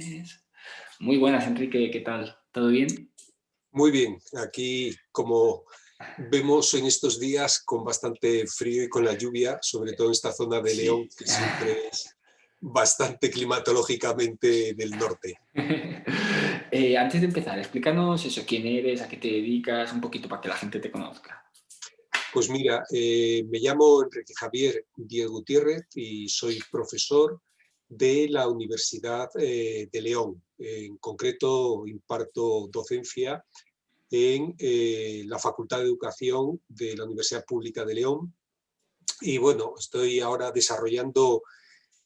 Grabaciones. Muy buenas, Enrique, ¿qué tal? ¿Todo bien? Muy bien, aquí como vemos en estos días con bastante frío y con la lluvia, sobre todo en esta zona de León, Sí. que siempre es bastante climatológicamente del norte. Antes de empezar, explícanos eso, quién eres, a qué te dedicas, un poquito para que la gente te conozca. Pues mira, me llamo Enrique Javier Díez Gutiérrez y soy profesor de la Universidad de León. En concreto, imparto docencia en la Facultad de Educación de la Universidad Pública de León. Y bueno, estoy ahora desarrollando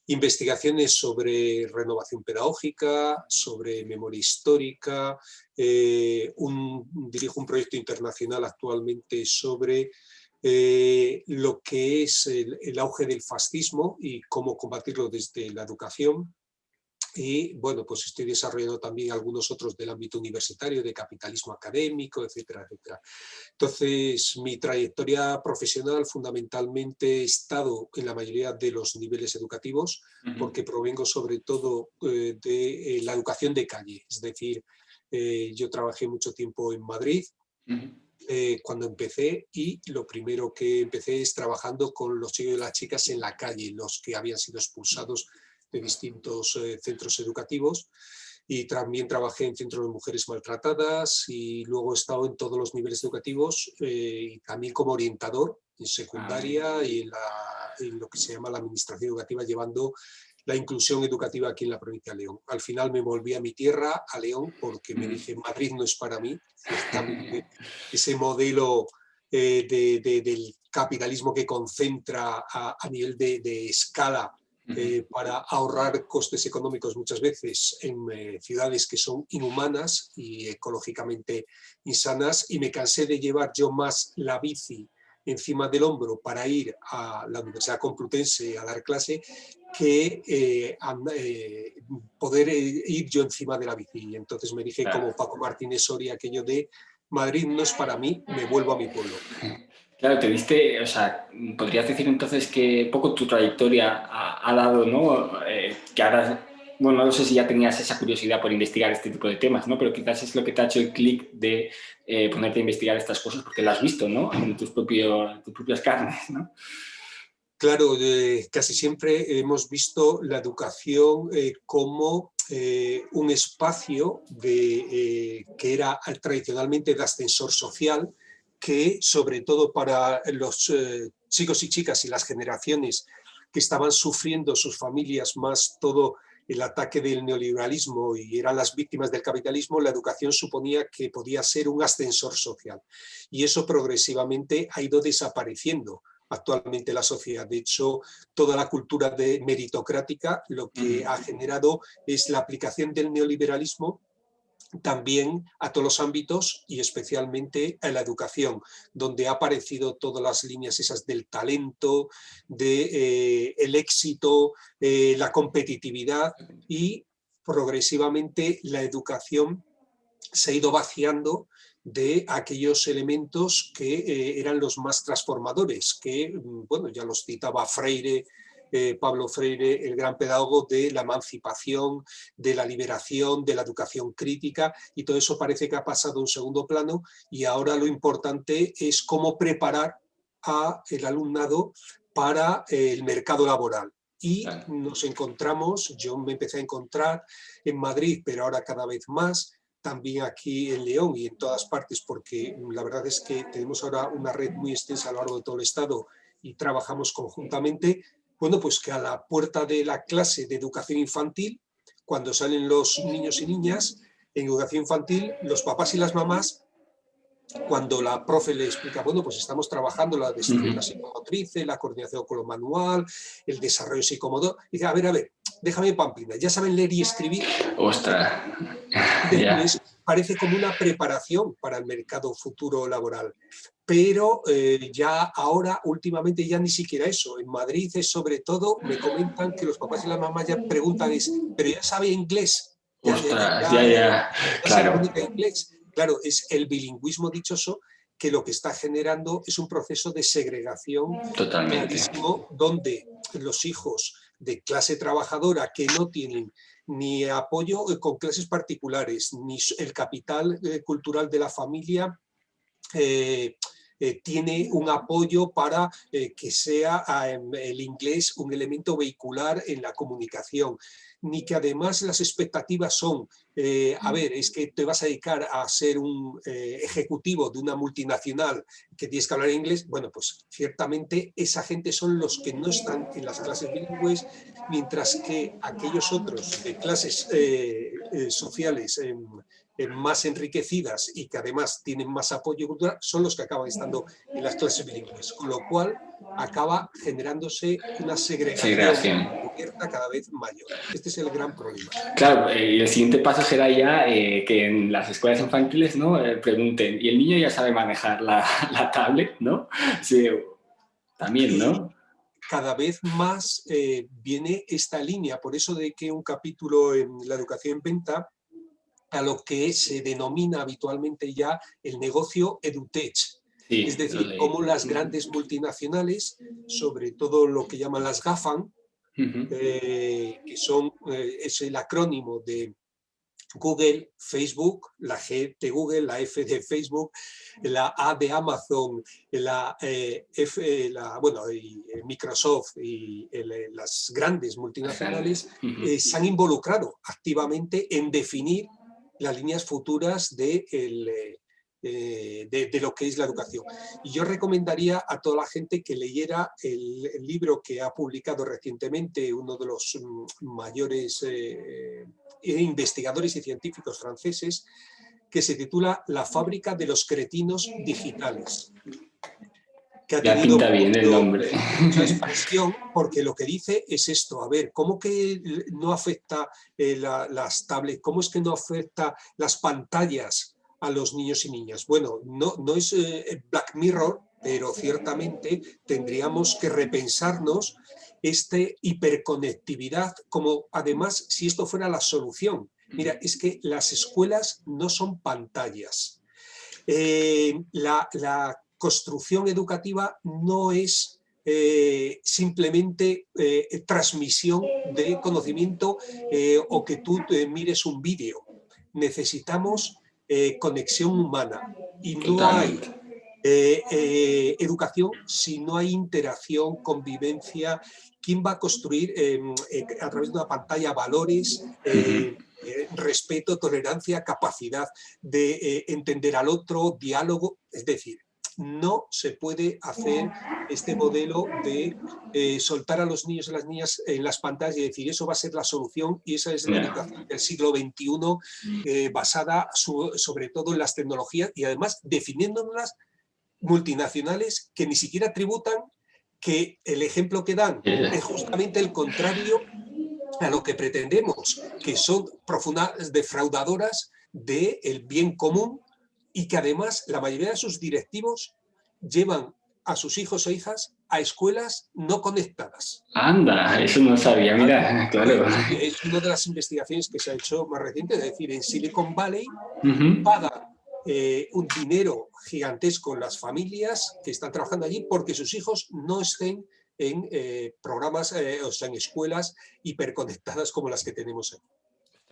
investigaciones sobre renovación pedagógica, sobre memoria histórica, dirijo un proyecto internacional actualmente sobre lo que es el auge del fascismo y cómo combatirlo desde la educación. Y bueno, pues estoy desarrollando también algunos otros del ámbito universitario, de capitalismo académico, etcétera, etcétera. Entonces, mi trayectoria profesional fundamentalmente he estado en la mayoría de los niveles educativos, Ujú. porque provengo sobre todo de la educación de calle. Es decir, yo trabajé mucho tiempo en Madrid Ujú. cuando empecé, y lo primero que empecé es trabajando con los chicos y las chicas en la calle, los que habían sido expulsados de distintos centros educativos. Y también trabajé en centros de mujeres maltratadas, y luego he estado en todos los niveles educativos, y también como orientador en Ah, muy bien. secundaria y en lo que se llama la administración educativa, llevando la inclusión educativa aquí en la provincia de León. Al final me volví a mi tierra, a León, porque me Ujú. dije, Madrid no es para mí. Ciertamente ese modelo del capitalismo que concentra a nivel de escala, Ujú. para ahorrar costes económicos muchas veces en ciudades que son inhumanas y ecológicamente insanas, y me cansé de llevar yo más la bici encima del hombro para ir a la Universidad Complutense a dar clase que poder ir yo encima de la bici. Entonces me dije, Claro. como Paco Martínez Soria, aquello de Madrid no es para mí, me vuelvo a mi pueblo. Claro, te diste, o sea, podrías decir entonces que poco tu trayectoria ha dado, ¿no? Que ahora, bueno, no sé si ya tenías esa curiosidad por investigar este tipo de temas, ¿no? Pero quizás es lo que te ha hecho el clic de ponerte a investigar estas cosas porque lo has visto, ¿no? En tus propias carnes, ¿no? Claro, casi siempre hemos visto la educación como un espacio que era tradicionalmente de ascensor social, que sobre todo para los chicos y chicas y las generaciones que estaban sufriendo sus familias más todo el ataque del neoliberalismo y eran las víctimas del capitalismo, la educación suponía que podía ser un ascensor social. Y eso progresivamente ha ido desapareciendo actualmente la sociedad. De hecho, toda la cultura meritocrática lo que ha Ujú. generado es la aplicación del neoliberalismo también a todos los ámbitos y especialmente a la educación, donde ha aparecido todas las líneas esas del talento, de el éxito, la competitividad, y progresivamente la educación se ha ido vaciando de aquellos elementos que eran los más transformadores, que, bueno, ya los citaba Freire, Pablo Freire, el gran pedagogo de la emancipación, de la liberación, de la educación crítica, y todo eso parece que ha pasado a un segundo plano, y ahora lo importante es cómo preparar al alumnado para el mercado laboral. Y Claro. nos encontramos, yo me empecé a encontrar en Madrid, pero ahora cada vez más, también aquí en León y en todas partes, porque la verdad es que tenemos ahora una red muy extensa a lo largo de todo el estado y trabajamos conjuntamente. Bueno, pues que a la puerta de la clase de educación infantil, cuando salen los niños y niñas en educación infantil, los papás y las mamás, cuando la profe le explica, bueno, pues estamos trabajando la destreza Ujú. psicomotriz, la coordinación con lo manual, el desarrollo psicomotor, y dice, a ver, déjame Pamplina, ¿ya saben leer y escribir? Ostras. Es decir, Ya. parece como una preparación para el mercado futuro laboral. Pero ya ahora, últimamente, ya ni siquiera eso. En Madrid es sobre todo, me comentan que los papás y las mamás ya preguntan, pero ya sabe inglés, Ostras, ya, ya. ya se Claro. comunica inglés. Claro, es el bilingüismo dichoso que lo que está generando es un proceso de segregación Totalmente. clarísimo, donde los hijos de clase trabajadora que no tienen ni apoyo con clases particulares, ni el capital cultural de la familia tiene un apoyo para que sea el inglés un elemento vehicular en la comunicación, ni que además las expectativas son, a ver, es que te vas a dedicar a ser un ejecutivo de una multinacional que tienes que hablar inglés. Bueno, pues ciertamente esa gente son los que no están en las clases bilingües, mientras que aquellos otros de clases sociales más enriquecidas y que además tienen más apoyo cultural son los que acaban estando en las clases bilingües, con lo cual acaba generándose una segregación Segregación. encubierta cada vez mayor. Este es el gran problema. Claro, y el siguiente paso será ya que en las escuelas infantiles, ¿no? Pregunten, ¿y el niño ya sabe manejar la tablet, no? Sí, también, Y ¿no? cada vez más viene esta línea, por eso de que un capítulo en la educación en venta a lo que se denomina habitualmente ya el negocio edutech. Es Sí, lo decir, leí. cómo las grandes multinacionales, sobre todo lo que llaman las GAFAM, que son, es el acrónimo de Google, Facebook, la G de Google, la F de Facebook, la A de Amazon, bueno, y Microsoft y las grandes Las multinacionales grandes. se han involucrado activamente en definir las líneas futuras de lo que es la educación. Y yo recomendaría a toda la gente que leyera el libro que ha publicado recientemente uno de los mayores investigadores y científicos franceses, que se titula La fábrica de los cretinos digitales, que ha Ya tenido pinta bien el nombre. mucha expresión, porque lo que dice es esto, a ver, ¿cómo que no afecta las tablets? ¿Cómo es que no afecta las pantallas a los niños y niñas? Bueno, no es Black Mirror, pero ciertamente tendríamos que repensarnos esta hiperconectividad, como además si esto fuera la solución. Mira, es que las escuelas no son pantallas. La construcción educativa no es simplemente transmisión de conocimiento o que tú mires un vídeo. Necesitamos conexión humana y no hay Totalmente. educación si no hay interacción, convivencia. ¿Quién va a construir a través de una pantalla valores, respeto, tolerancia, capacidad de entender al otro, diálogo? Es decir, no se puede hacer este modelo de soltar a los niños y las niñas en las pantallas y decir eso va a ser la solución y esa es la Ya. educación del siglo XXI basada sobre todo en las tecnologías y además definiéndolas multinacionales que ni siquiera tributan, que el ejemplo que dan es justamente el contrario a lo que pretendemos, que son profundas defraudadoras del bien común y que además la mayoría de sus directivos llevan a sus hijos e hijas a escuelas no conectadas. Anda, eso no sabía, ¿Vale? mira, claro. Es una de las investigaciones que se ha hecho más reciente, es decir, en Silicon Valley Ujú. pagan un dinero gigantesco en las familias que están trabajando allí porque sus hijos no estén en programas, o sea, en escuelas hiperconectadas como las que tenemos aquí.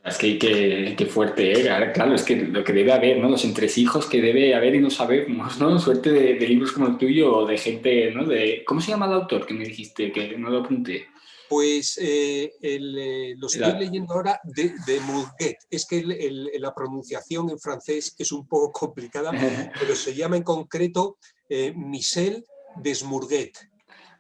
Es que fuerte, ¿eh? Ahora, claro, es que lo que debe haber, ¿no? Los entresijos que debe haber y no sabemos, ¿no? Suerte de libros como el tuyo o de gente, ¿no? ¿Cómo se llama el autor que me dijiste? Que no lo apunté. Pues lo estoy Era- leyendo ahora de Murguet. Es que la pronunciación en francés es un poco complicada, pero se llama en concreto Michel Desmourguet.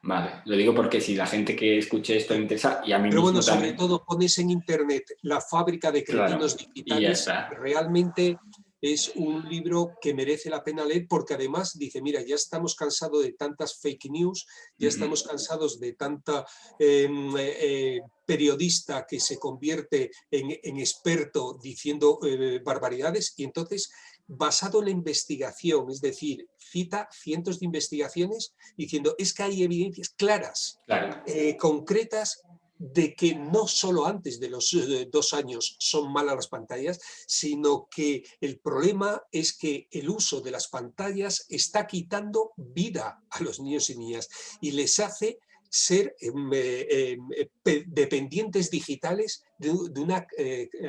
Vale, lo digo porque si la gente que escuche esto le Sí. interesa, y a mí Pero bueno, mismo sobre también, todo pones en internet La fábrica de claro, cretinos y ya digitales. está. Realmente es un libro que merece la pena leer porque además dice, mira, ya estamos cansados de tantas fake news, ya estamos cansados de tanta periodista que se convierte en experto diciendo barbaridades y entonces basado en la investigación, es decir, cita cientos de investigaciones diciendo es que hay evidencias claras Claro. concretas de que no solo antes de los 2 años son malas las pantallas, sino que el problema es que el uso de las pantallas está quitando vida a los niños y niñas y les hace ser dependientes digitales de una,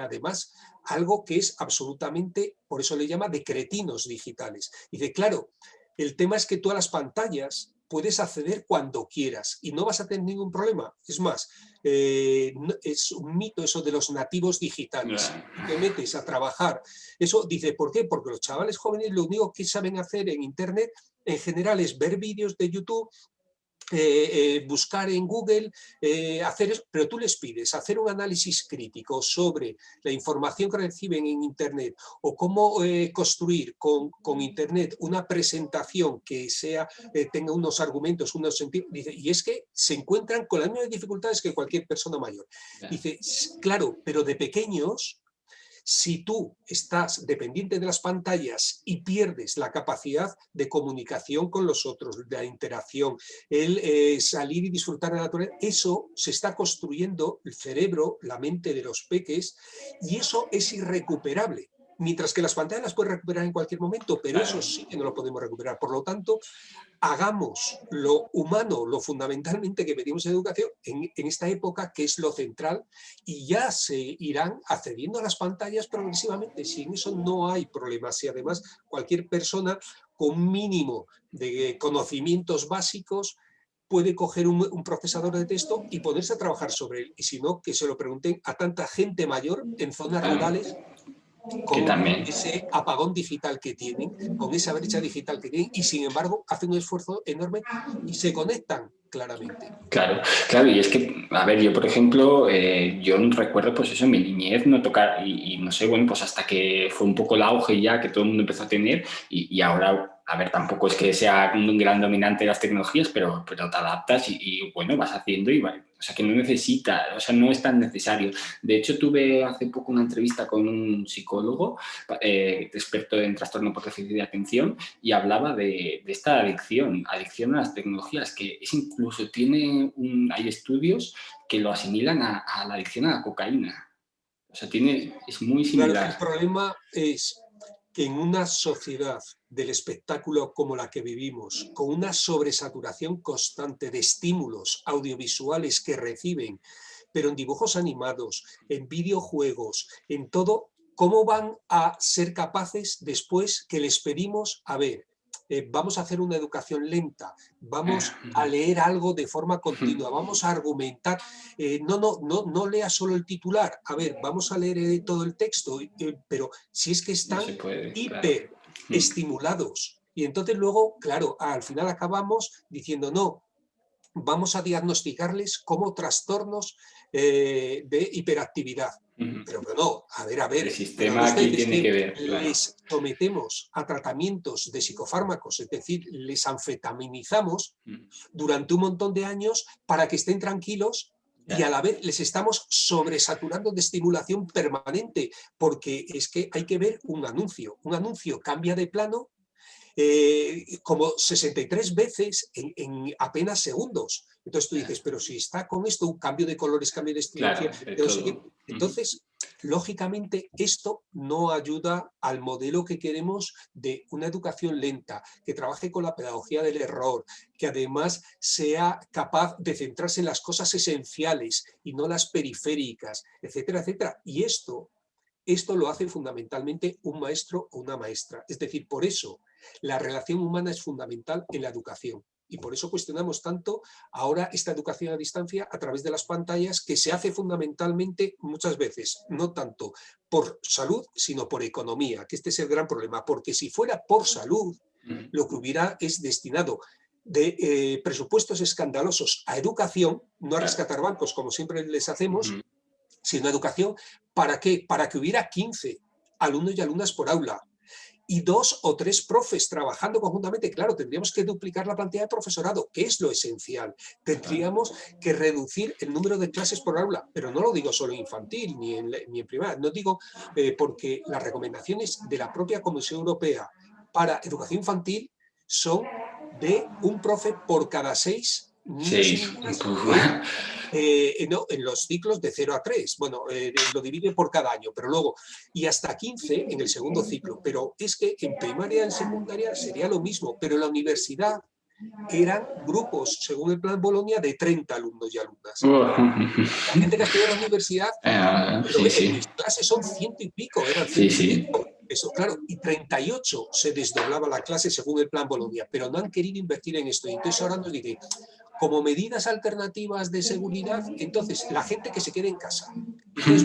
además, algo que es absolutamente, por eso le llama de cretinos digitales. Dice, claro, el tema es que tú a las pantallas puedes acceder cuando quieras y no vas a tener ningún problema. Es más, es un mito eso de los nativos digitales. Te metes a trabajar. Eso dice, ¿por qué? Porque los chavales jóvenes lo único que saben hacer en Internet en general es ver vídeos de YouTube, buscar en Google, hacer eso, pero tú les pides hacer un análisis crítico sobre la información que reciben en Internet o cómo construir con Internet una presentación que sea, tenga unos argumentos, unos sentidos, dice, y es que se encuentran con las mismas dificultades que cualquier persona mayor. Dice, claro, pero de pequeños, si tú estás dependiente de las pantallas y pierdes la capacidad de comunicación con los otros, de la interacción, el salir y disfrutar de la naturaleza, eso se está construyendo el cerebro, la mente de los peques, y eso es irrecuperable. Mientras que las pantallas las puedes recuperar en cualquier momento, pero eso sí que no lo podemos recuperar. Por lo tanto, hagamos lo humano, lo fundamentalmente que pedimos en educación en esta época, que es lo central, y ya se irán accediendo a las pantallas progresivamente. Si en eso no hay problemas, y además cualquier persona con mínimo de conocimientos básicos puede coger un procesador de texto y ponerse a trabajar sobre él. Y si no, que se lo pregunten a tanta gente mayor en zonas rurales, que con también. ese apagón digital que tienen, con esa brecha digital que tienen, y sin embargo hacen un esfuerzo enorme y se conectan claramente. Claro, claro, y es que, a ver, yo por ejemplo, yo no recuerdo pues eso, en mi niñez no tocar, y no sé, bueno, pues hasta que fue un poco el auge ya que todo el mundo empezó a tener, y ahora, a ver, tampoco es que sea un gran dominante de las tecnologías, pero te adaptas bueno, vas haciendo o sea, que no necesita, o sea, no es tan necesario. De hecho, tuve hace poco una entrevista con un psicólogo experto en trastorno por déficit de atención, y hablaba de esta adicción a las tecnologías, que es incluso hay estudios que lo asimilan a la adicción a la cocaína. O sea, es muy Claro, similar. el problema es que en una sociedad del espectáculo como la que vivimos, con una sobresaturación constante de estímulos audiovisuales que reciben, pero en dibujos animados, en videojuegos, en todo, ¿cómo van a ser capaces después que les pedimos, a ver, vamos a hacer una educación lenta, vamos a leer algo de forma continua, vamos a argumentar, no lea solo el titular, a ver, vamos a leer todo el texto, pero si es que No están se puede, claro. hiper estimulados. Y entonces luego, claro, al final acabamos diciendo, no, vamos a diagnosticarles como trastornos de hiperactividad. Pero no, a El ver, pero sistema usted aquí es tiene que que ver, claro. les sometemos a tratamientos de psicofármacos, es decir, les anfetaminizamos durante un montón de años para que estén tranquilos, y a la vez les estamos sobresaturando de estimulación permanente, porque es que hay que ver un anuncio cambia de plano como 63 veces en apenas segundos. Entonces tú dices, pero si está con esto, un cambio de colores, cambio de estilencia, Claro, de de no sé qué. todo. Entonces, lógicamente, esto no ayuda al modelo que queremos de una educación lenta, que trabaje con la pedagogía del error, que además sea capaz de centrarse en las cosas esenciales y no las periféricas, etcétera, etcétera. Y esto lo hace fundamentalmente un maestro o una maestra. Es decir, por eso la relación humana es fundamental en la educación. Y por eso cuestionamos tanto ahora esta educación a distancia a través de las pantallas, que se hace fundamentalmente muchas veces, no tanto por salud, sino por economía, que este es el gran problema. Porque si fuera por salud, lo que hubiera es destinado de presupuestos escandalosos a educación, no a rescatar bancos como siempre les hacemos, sino educación. ¿Para qué? Para que hubiera 15 alumnos y alumnas por aula y 2 o 3 profes trabajando conjuntamente. Claro, tendríamos que duplicar la plantilla de profesorado, que es lo esencial. Tendríamos que reducir el número de clases por aula, pero no lo digo solo en infantil ni en primaria, no digo porque las recomendaciones de la propia Comisión Europea para educación infantil son de un profe por cada 6 niños y 6. niñas en los ciclos de 0 a 3. Bueno, lo divide por cada año, pero luego, y hasta 15 en el segundo ciclo. Pero es que en primaria, en secundaria sería lo mismo, pero en la universidad eran grupos, según el Plan Bolonia, de 30 alumnos y alumnas. La gente que estudia en la universidad, sí, en sí. mis clases son 100 y pico, eran Sí, 100 y sí. pico. Eso, claro, y 38 se desdoblaba la clase según el Plan Bolonia, pero no han querido invertir en esto. Y entonces ahora nos dicen, como medidas alternativas de seguridad, entonces la gente que se quede en casa. Entonces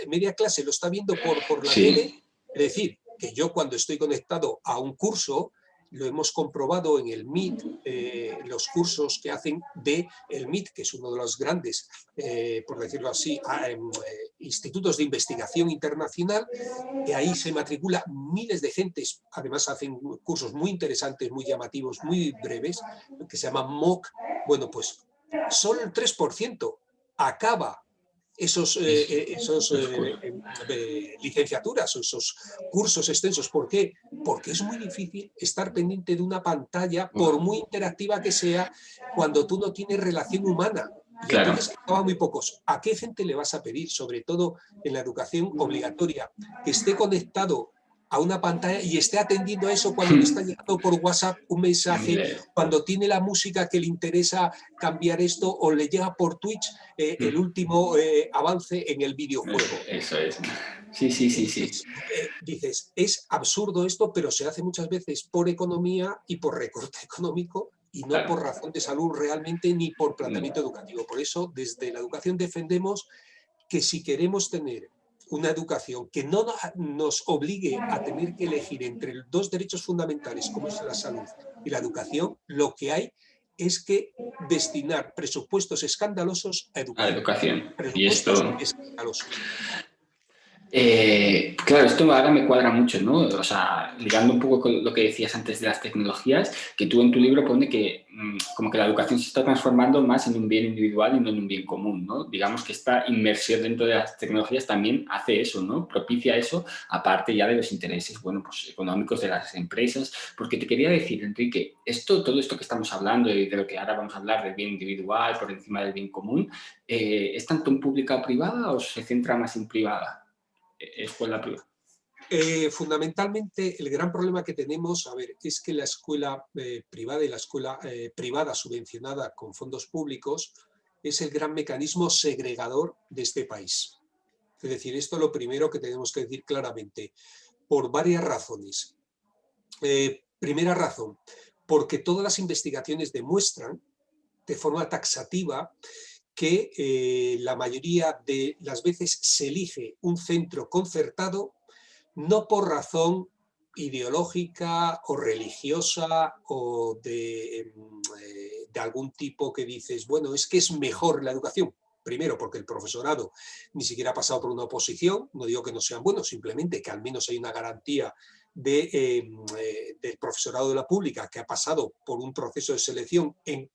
media clase lo está viendo por la tele. Sí. Es decir, que yo cuando estoy conectado a un curso, lo hemos comprobado en el MIT, los cursos que hacen de el MIT, que es uno de los grandes, por decirlo así, institutos de investigación internacional, que ahí se matricula miles de gentes, además hacen cursos muy interesantes, muy llamativos, muy breves, que se llaman MOOC. Bueno, pues solo el 3% acaba esos licenciaturas o esos cursos extensos. ¿Por qué? Porque es muy difícil estar pendiente de una pantalla, por muy interactiva que sea, cuando tú no tienes relación humana. Y Claro. entonces acaban muy pocos. ¿A qué gente le vas a pedir, sobre todo en la educación obligatoria, que esté conectado a una pantalla y esté atendiendo a eso cuando le está llegando por WhatsApp un mensaje, cuando tiene la música que le interesa cambiar esto, o le llega por Twitch el último avance en el videojuego? Eso es. Sí, sí, sí, sí. Entonces, dices, es absurdo esto, pero se hace muchas veces por economía y por recorte económico, y no Claro. por razón de salud realmente, ni por planteamiento educativo. Por eso, desde la educación defendemos que si queremos tener una educación que no nos obligue a tener que elegir entre dos derechos fundamentales, como es la salud y la educación, lo que hay es que destinar presupuestos escandalosos a A la educación. educación. Y Presupuestos esto... escandalosos. Claro, esto ahora me cuadra mucho, ¿no? O sea, ligando un poco con lo que decías antes de las tecnologías, que tú en tu libro pone que como que la educación se está transformando más en un bien individual y no en un bien común, ¿no? Digamos que esta inmersión dentro de las tecnologías también hace eso, ¿no? Propicia eso, aparte ya de los intereses, bueno, pues económicos de las empresas. Porque te quería decir, Enrique, todo esto que estamos hablando y de lo que ahora vamos a hablar del bien individual por encima del bien común, ¿es tanto en pública o privada o se centra más en privada? Escuela privada. Fundamentalmente, el gran problema que tenemos, a ver, es que la escuela privada y la escuela privada subvencionada con fondos públicos es el gran mecanismo segregador de este país. Es decir, esto es lo primero que tenemos que decir claramente, por varias razones. Primera razón, porque todas las investigaciones demuestran de forma taxativa que la mayoría de las veces se elige un centro concertado no por razón ideológica o religiosa o de algún tipo que dices, bueno, es que es mejor la educación. Primero, porque el profesorado ni siquiera ha pasado por una oposición, no digo que no sean buenos, simplemente que al menos hay una garantía del profesorado de la pública que ha pasado por un proceso de selección en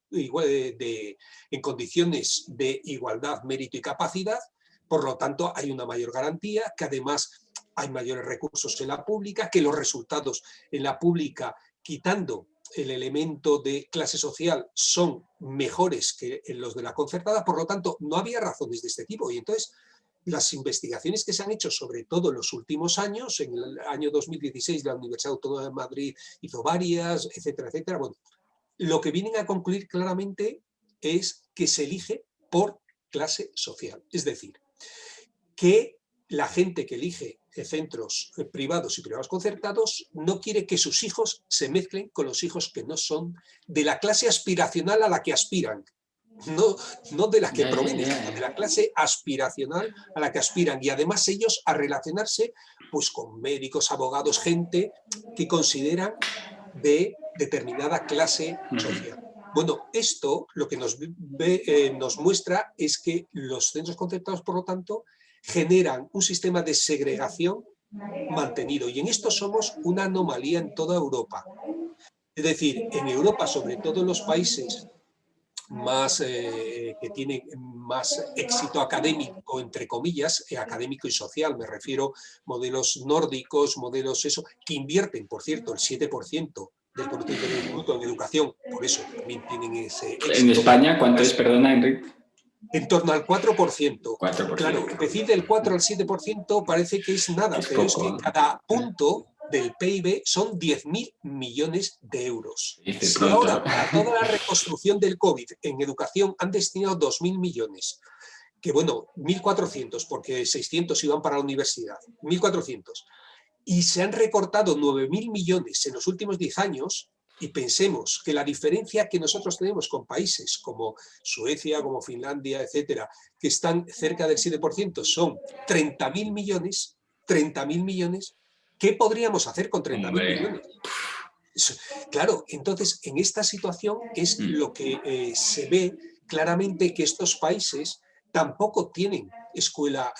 condiciones de igualdad, mérito y capacidad. Por lo tanto, hay una mayor garantía, que además hay mayores recursos en la pública, que los resultados en la pública, quitando el elemento de clase social, son mejores que en los de la concertada. Por lo tanto, no había razones de este tipo. Y entonces, las investigaciones que se han hecho, sobre todo en los últimos años, en el año 2016 la Universidad Autónoma de Madrid hizo varias, etcétera, etcétera. Bueno, lo que vienen a concluir claramente es que se elige por clase social. Es decir, que la gente que elige centros privados y privados concertados no quiere que sus hijos se mezclen con los hijos que no son de la clase aspiracional a la que aspiran. No de la que provienen, sino de la clase aspiracional a la que aspiran. Y además ellos a relacionarse pues, con médicos, abogados, gente que consideran de determinada clase social. Bueno, esto lo que nos muestra es que los centros concertados, por lo tanto, generan un sistema de segregación mantenido. Y en esto somos una anomalía en toda Europa. Es decir, en Europa, sobre todo en los países que tienen más éxito académico, entre comillas, académico y social, me refiero modelos nórdicos, modelos eso, que invierten, por cierto, el 7% del Producto Interior Bruto en educación, por eso también tienen ese éxito. ¿En España cuánto es, perdona, Enrique? En torno al 4%. 4%. Claro, decir del 4 al 7% parece que es nada, Es pero poco. es que cada punto del PIB son 10.000 millones de euros. Dice Si pronto. ahora para toda la reconstrucción del COVID en educación han destinado 2.000 millones, que bueno, 1.400 porque 600 iban para la universidad, 1.400, y se han recortado 9.000 millones en los últimos 10 años, y pensemos que la diferencia que nosotros tenemos con países como Suecia, como Finlandia, etcétera, que están cerca del 7%, son 30.000 millones, 30.000 millones, ¿qué podríamos hacer con 30.000 Hombre. millones? Claro, entonces en esta situación es lo que se ve claramente que estos países tampoco tienen escuela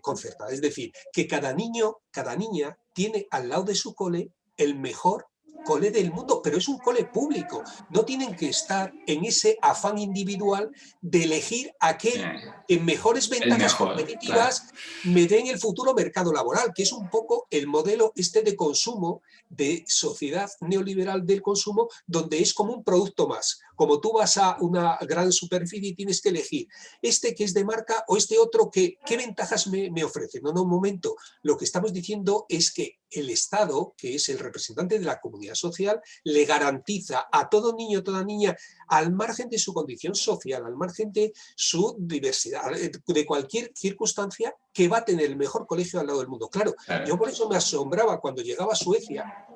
concertada. Es decir, que cada niño, cada niña tiene al lado de su cole el mejor cole del mundo, pero es un cole público. No tienen que estar en ese afán individual de elegir aquel en mejores El ventajas mejor, claro. competitivas me den el futuro mercado laboral, que es un poco el modelo este de consumo, de sociedad neoliberal del consumo, donde es como un producto más. Como tú vas a una gran superficie y tienes que elegir este que es de marca o este otro que, ¿qué ventajas me ofrece? No, un momento. Lo que estamos diciendo es que el Estado, que es el representante de la comunidad social, le garantiza a todo niño, toda niña, al margen de su condición social, al margen de su diversidad, de cualquier circunstancia, que va a tener el mejor colegio al lado del mundo. Claro, yo por eso me asombraba cuando llegaba a Suecia,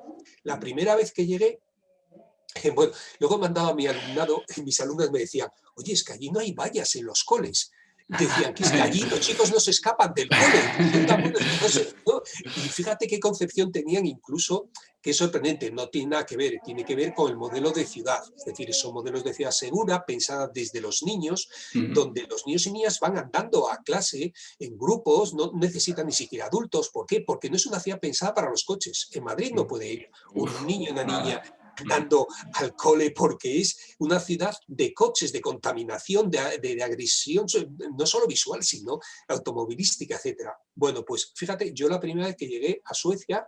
la primera vez que llegué, bueno, luego mandaba a mi alumnado, y mis alumnas me decían, oye, es que allí no hay vallas en los coles. Decían que es que allí los chicos no se escapan del cole, son tan buenos que no se, ¿no? Y fíjate qué concepción tenían incluso, que es sorprendente, no tiene nada que ver, tiene que ver con el modelo de ciudad, es decir, son modelos de ciudad segura, pensada desde los niños, donde los niños y niñas van andando a clase en grupos, no necesitan ni siquiera adultos. ¿Por qué? Porque no es una ciudad pensada para los coches. En Madrid no puede ir un niño y una niña andando al cole porque es una ciudad de coches, de contaminación, de agresión, no solo visual, sino automovilística, etcétera. Bueno, pues fíjate, yo la primera vez que llegué a Suecia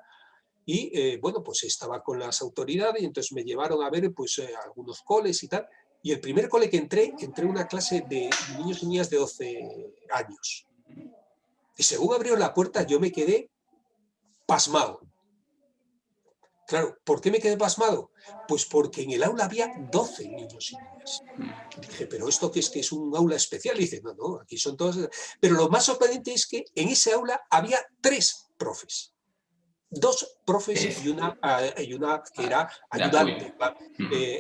y bueno, pues estaba con las autoridades y entonces me llevaron a ver pues algunos coles y tal. Y el primer cole que entré a una clase de niños y niñas de 12 años. Y según abrieron la puerta yo me quedé pasmado. Claro, ¿por qué me quedé pasmado? Pues porque en el aula había 12 niños y niñas. Dije, ¿pero esto qué es? ¿Que es un aula especial? Y dice, no, aquí son todos... Pero lo más sorprendente es que en ese aula había 3 profes. 2 profes y una que era ayudante,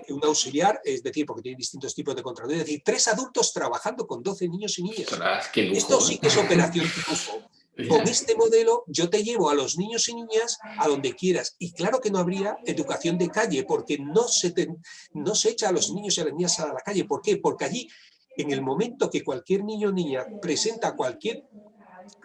un auxiliar, es decir, porque tiene distintos tipos de contratos. Es decir, 3 adultos trabajando con 12 niños y niñas. Ostras, qué lujo. Esto sí que es operación triunfo. Con este modelo yo te llevo a los niños y niñas a donde quieras. Y claro que no habría educación de calle, porque no se echa a los niños y a las niñas a la calle. ¿Por qué? Porque allí, en el momento que cualquier niño o niña presenta cualquier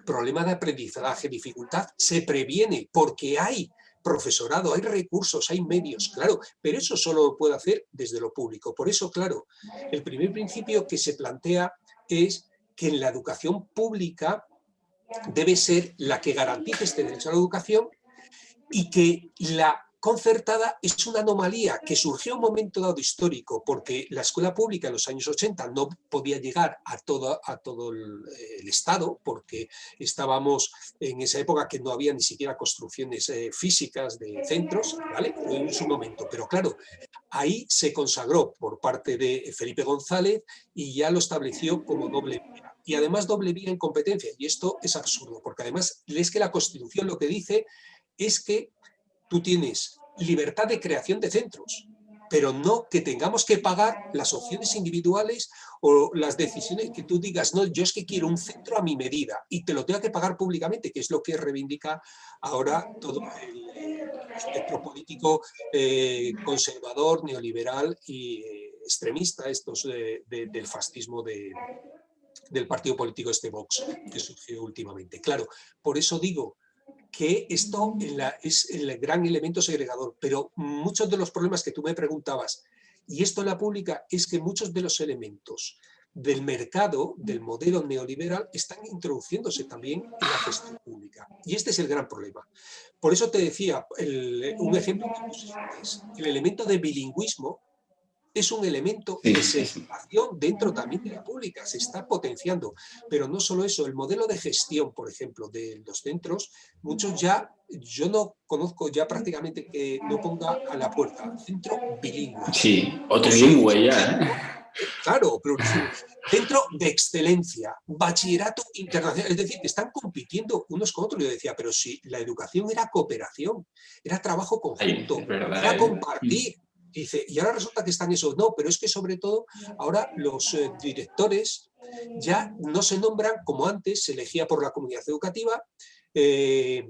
problema de aprendizaje, dificultad, se previene, porque hay profesorado, hay recursos, hay medios, claro, pero eso solo lo puede hacer desde lo público. Por eso, claro, el primer principio que se plantea es que en la educación pública debe ser la que garantice este derecho a la educación y que la concertada es una anomalía que surgió en un momento dado histórico porque la escuela pública en los años 80 no podía llegar a todo el Estado porque estábamos en esa época que no había ni siquiera construcciones físicas de centros, ¿vale? En su momento, pero claro, ahí se consagró por parte de Felipe González y ya lo estableció como doble vía. Y además doble vía en competencia. Y esto es absurdo, porque además es que la Constitución lo que dice es que tú tienes libertad de creación de centros, pero no que tengamos que pagar las opciones individuales o las decisiones que tú digas, no, yo es que quiero un centro a mi medida y te lo tengo que pagar públicamente, que es lo que reivindica ahora todo el espectro político conservador, neoliberal y extremista, estos del fascismo del partido político este Vox que surgió últimamente. Claro, por eso digo que esto es el gran elemento segregador, pero muchos de los problemas que tú me preguntabas, y esto en la pública, es que muchos de los elementos del mercado, del modelo neoliberal, están introduciéndose también en la gestión pública. Y este es el gran problema. Por eso te decía, un ejemplo que puse antes, el elemento de bilingüismo es un elemento Sí, de segregación dentro también de la pública, se está potenciando. Pero no solo eso, el modelo de gestión, por ejemplo, de los centros, muchos ya, yo no conozco ya prácticamente que no ponga a la puerta centro bilingüe. sí, o O sí, trilingüe ya. centro, claro, plurilingüe. Centro de excelencia, bachillerato internacional, es decir, están compitiendo unos con otros. Yo decía, pero si la educación era cooperación, era trabajo Ay, conjunto, es verdad, era ¿eh? compartir. Dice, y ahora resulta que están esos. No, pero es que sobre todo ahora los directores ya no se nombran como antes, se elegía por la comunidad educativa, eh,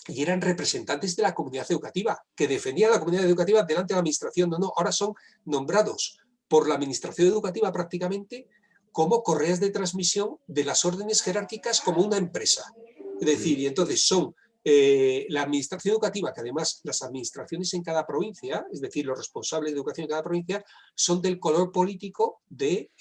y eran representantes de la comunidad educativa, que defendían la comunidad educativa delante de la administración. No, no, ahora son nombrados por la administración educativa prácticamente como correas de transmisión de las órdenes jerárquicas como una empresa. Es decir, y entonces son la administración educativa, que además las administraciones en cada provincia, es decir, los responsables de educación en cada provincia, son del color político de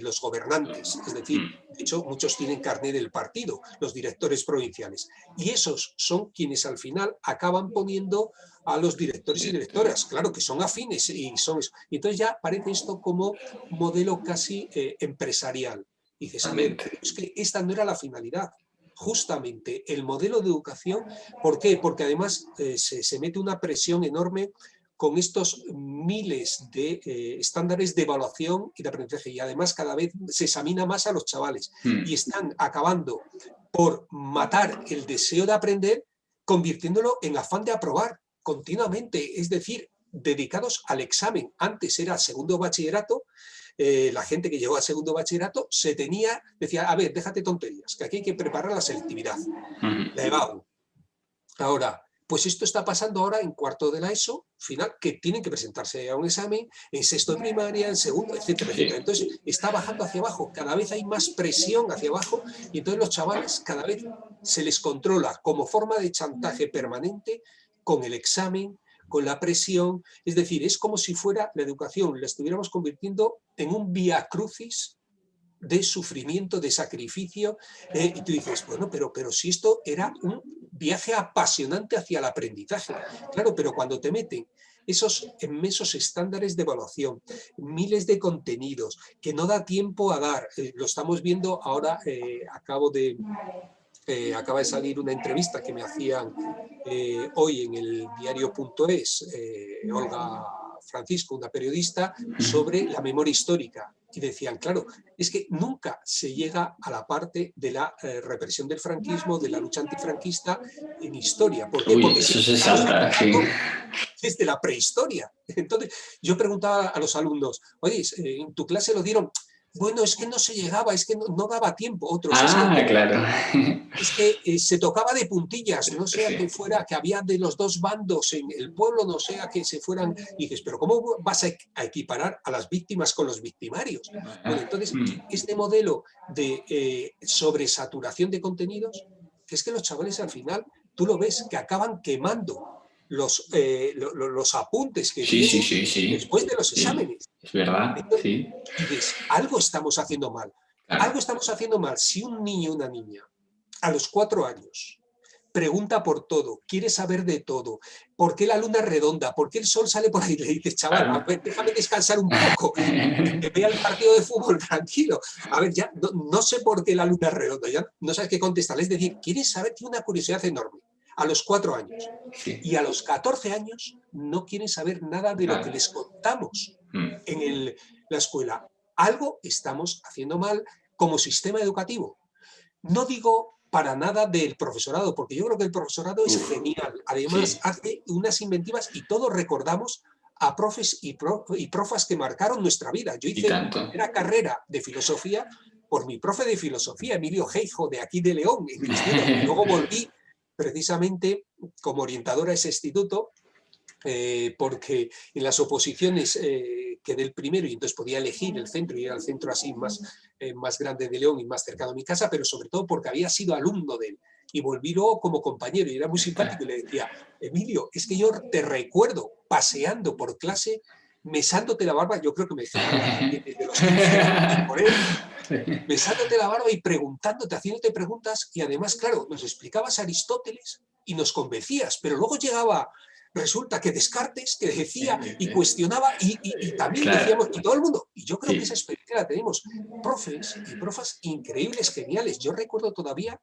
los gobernantes. Es decir, de hecho, muchos tienen carné del partido, los directores provinciales. Y esos son quienes al final acaban poniendo a los directores y directoras, claro, que son afines y son eso. Y entonces ya parece esto como un modelo casi empresarial. Y dices, a ver, pero es que esta no era la finalidad. Justamente el modelo de educación, ¿por qué? Porque además se mete una presión enorme con estos miles de estándares de evaluación y de aprendizaje, y además cada vez se examina más a los chavales y están acabando por matar el deseo de aprender, convirtiéndolo en afán de aprobar continuamente, es decir, dedicados al examen. Antes era segundo bachillerato, la gente que llegó al segundo bachillerato decía, a ver, déjate tonterías, que aquí hay que preparar la selectividad, la EBAU. Ahora, pues esto está pasando ahora en cuarto de la ESO, final, que tienen que presentarse a un examen, en sexto de primaria, en segundo, etcétera, etcétera. Sí. Entonces, está bajando hacia abajo, cada vez hay más presión hacia abajo, y entonces los chavales cada vez se les controla como forma de chantaje permanente con el examen, con la presión. Es decir, es como si fuera la educación, la estuviéramos convirtiendo en un vía crucis de sufrimiento, de sacrificio, y tú dices, bueno, pero si esto era un viaje apasionante hacia el aprendizaje. Claro, pero cuando te meten esos inmensos estándares de evaluación, miles de contenidos que no da tiempo a dar, lo estamos viendo ahora, acaba de salir una entrevista que me hacían hoy en el diario.es, Olga Francisco, una periodista, sobre la memoria histórica. Y decían, claro, es que nunca se llega a la parte de la represión del franquismo, de la lucha antifranquista en historia. ¿Por qué? Uy, Porque eso siempre se estamos salta, sí. recordando desde la prehistoria. Entonces, yo preguntaba a los alumnos, oye, ¿en tu clase lo dieron? Bueno, es que no se llegaba, es que no daba tiempo. Otros, Ah, claro. es que se tocaba de puntillas, no sea Sí. que fuera, que había de los dos bandos en el pueblo, no sea que se fueran, y dices, pero ¿cómo vas a equiparar a las víctimas con los victimarios? Bueno, entonces, este modelo de sobresaturación de contenidos, que es que los chavales al final, tú lo ves, que acaban quemando los apuntes que Sí, sí, tienen sí, sí. después de los Sí. exámenes. Es verdad, Entonces, sí. dices, algo estamos haciendo mal. Claro. Algo estamos haciendo mal. Si un niño o una niña a los 4 años pregunta por todo, quiere saber de todo, ¿por qué la luna es redonda? ¿Por qué el sol sale por ahí? Le dices, chaval, a Claro. ver, déjame descansar un poco, que vea el partido de fútbol tranquilo. A ver, ya no sé por qué la luna es redonda, ya no sabes qué contestar. Es decir, quieres saber, tiene una curiosidad enorme a los 4 años. Sí, Y a los 14 años no quieren saber nada de lo que claro. les contamos en la escuela. Algo estamos haciendo mal como sistema educativo. No digo para nada del profesorado, porque yo creo que el profesorado es Uf, genial. Además, sí. hace unas inventivas y todos recordamos a profes y profas que marcaron nuestra vida. Yo Y hice mi tanto. primera carrera de filosofía por mi profe de filosofía, Emilio Geijo, de aquí de León, en el instituto, y luego volví precisamente como orientadora a ese instituto, porque en las oposiciones quedé el primero y entonces podía elegir el centro y era el centro así más grande de León y más cercano a mi casa, pero sobre todo porque había sido alumno de él y volví luego como compañero y era muy simpático y le decía, Emilio, es que yo te recuerdo paseando por clase, mesándote la barba, yo creo que me dejé la barba también desde los 15 años por él, besándote la barba y preguntándote, haciéndote preguntas y además, claro, nos explicabas Aristóteles y nos convencías, pero luego llegaba resulta que Descartes, que decía y cuestionaba, y también Claro. decíamos, y todo el mundo, y yo creo Sí. que esa experiencia la tenemos, profes y profas increíbles, geniales. Yo recuerdo todavía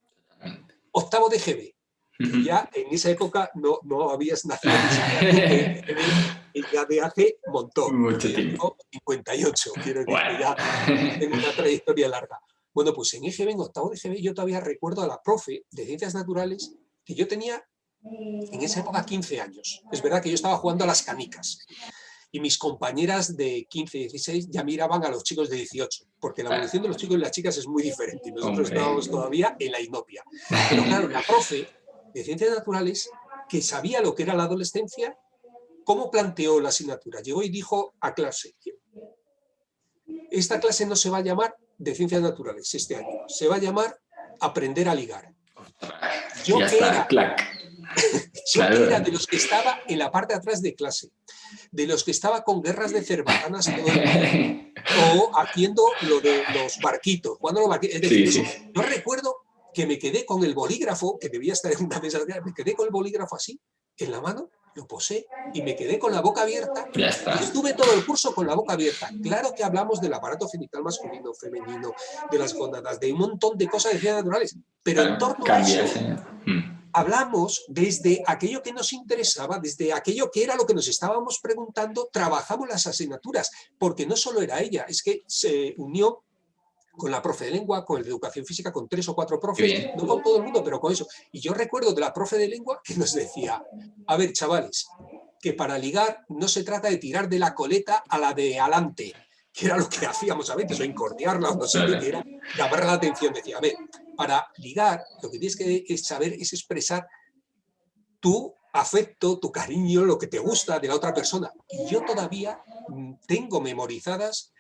octavo de GB, que ya en esa época no habías nacido ni siquiera tú, que GB es ya de hace un montón, Mucho que yo tiempo. tengo 58, quiero decir Bueno. que ya tengo una trayectoria larga. Bueno, pues en EGB, en octavo de GB, yo todavía recuerdo a la profe de Ciencias Naturales, que yo tenía en esa época 15 años. Es verdad que yo estaba jugando a las canicas y mis compañeras de 15, 16 ya miraban a los chicos de 18, porque la evolución de los chicos y las chicas es muy diferente y nosotros Hombre. estábamos todavía en la inopia. Pero claro, la profe de Ciencias Naturales, que sabía lo que era la adolescencia, ¿cómo planteó la asignatura? Llegó y dijo a clase, esta clase no se va a llamar de Ciencias Naturales este año, se va a llamar Aprender a ligar. Ya Yo que está, era clac. Yo que era Claro. de los que estaba en la parte de atrás de clase, de los que estaba con guerras de cerbatanas todo el día, o haciendo lo de los barquitos, jugando los barquitos, es decir, Sí, eso. sí. Yo recuerdo que me quedé con el bolígrafo, que debía estar en una de esas, me quedé con el bolígrafo así, en la mano, lo posé y me quedé con la boca abierta Ya y está. estuve todo el curso con la boca abierta. Claro que hablamos del aparato genital masculino, femenino, de las gónadas, de un montón de cosas de ciencias naturales, pero en Claro, torno a cambias, eso ¿eh? hablamos desde aquello que nos interesaba, desde aquello que era lo que nos estábamos preguntando, trabajamos las asignaturas, porque no solo era ella, es que se unió con la profe de lengua, con el de educación física, con 3 o 4 Qué profes, bien. no con todo el mundo, pero con eso. Y yo recuerdo de la profe de lengua que nos decía, a ver, chavales, que para ligar no se trata de tirar de la coleta a la de adelante, que era lo que hacíamos a veces, o incordiarla, o no sé qué, Vale. que era llamar la atención. Decía, a ver, para ligar lo que tienes que saber es expresar tu afecto, tu cariño, lo que te gusta de la otra persona. Y yo todavía tengo memorizadas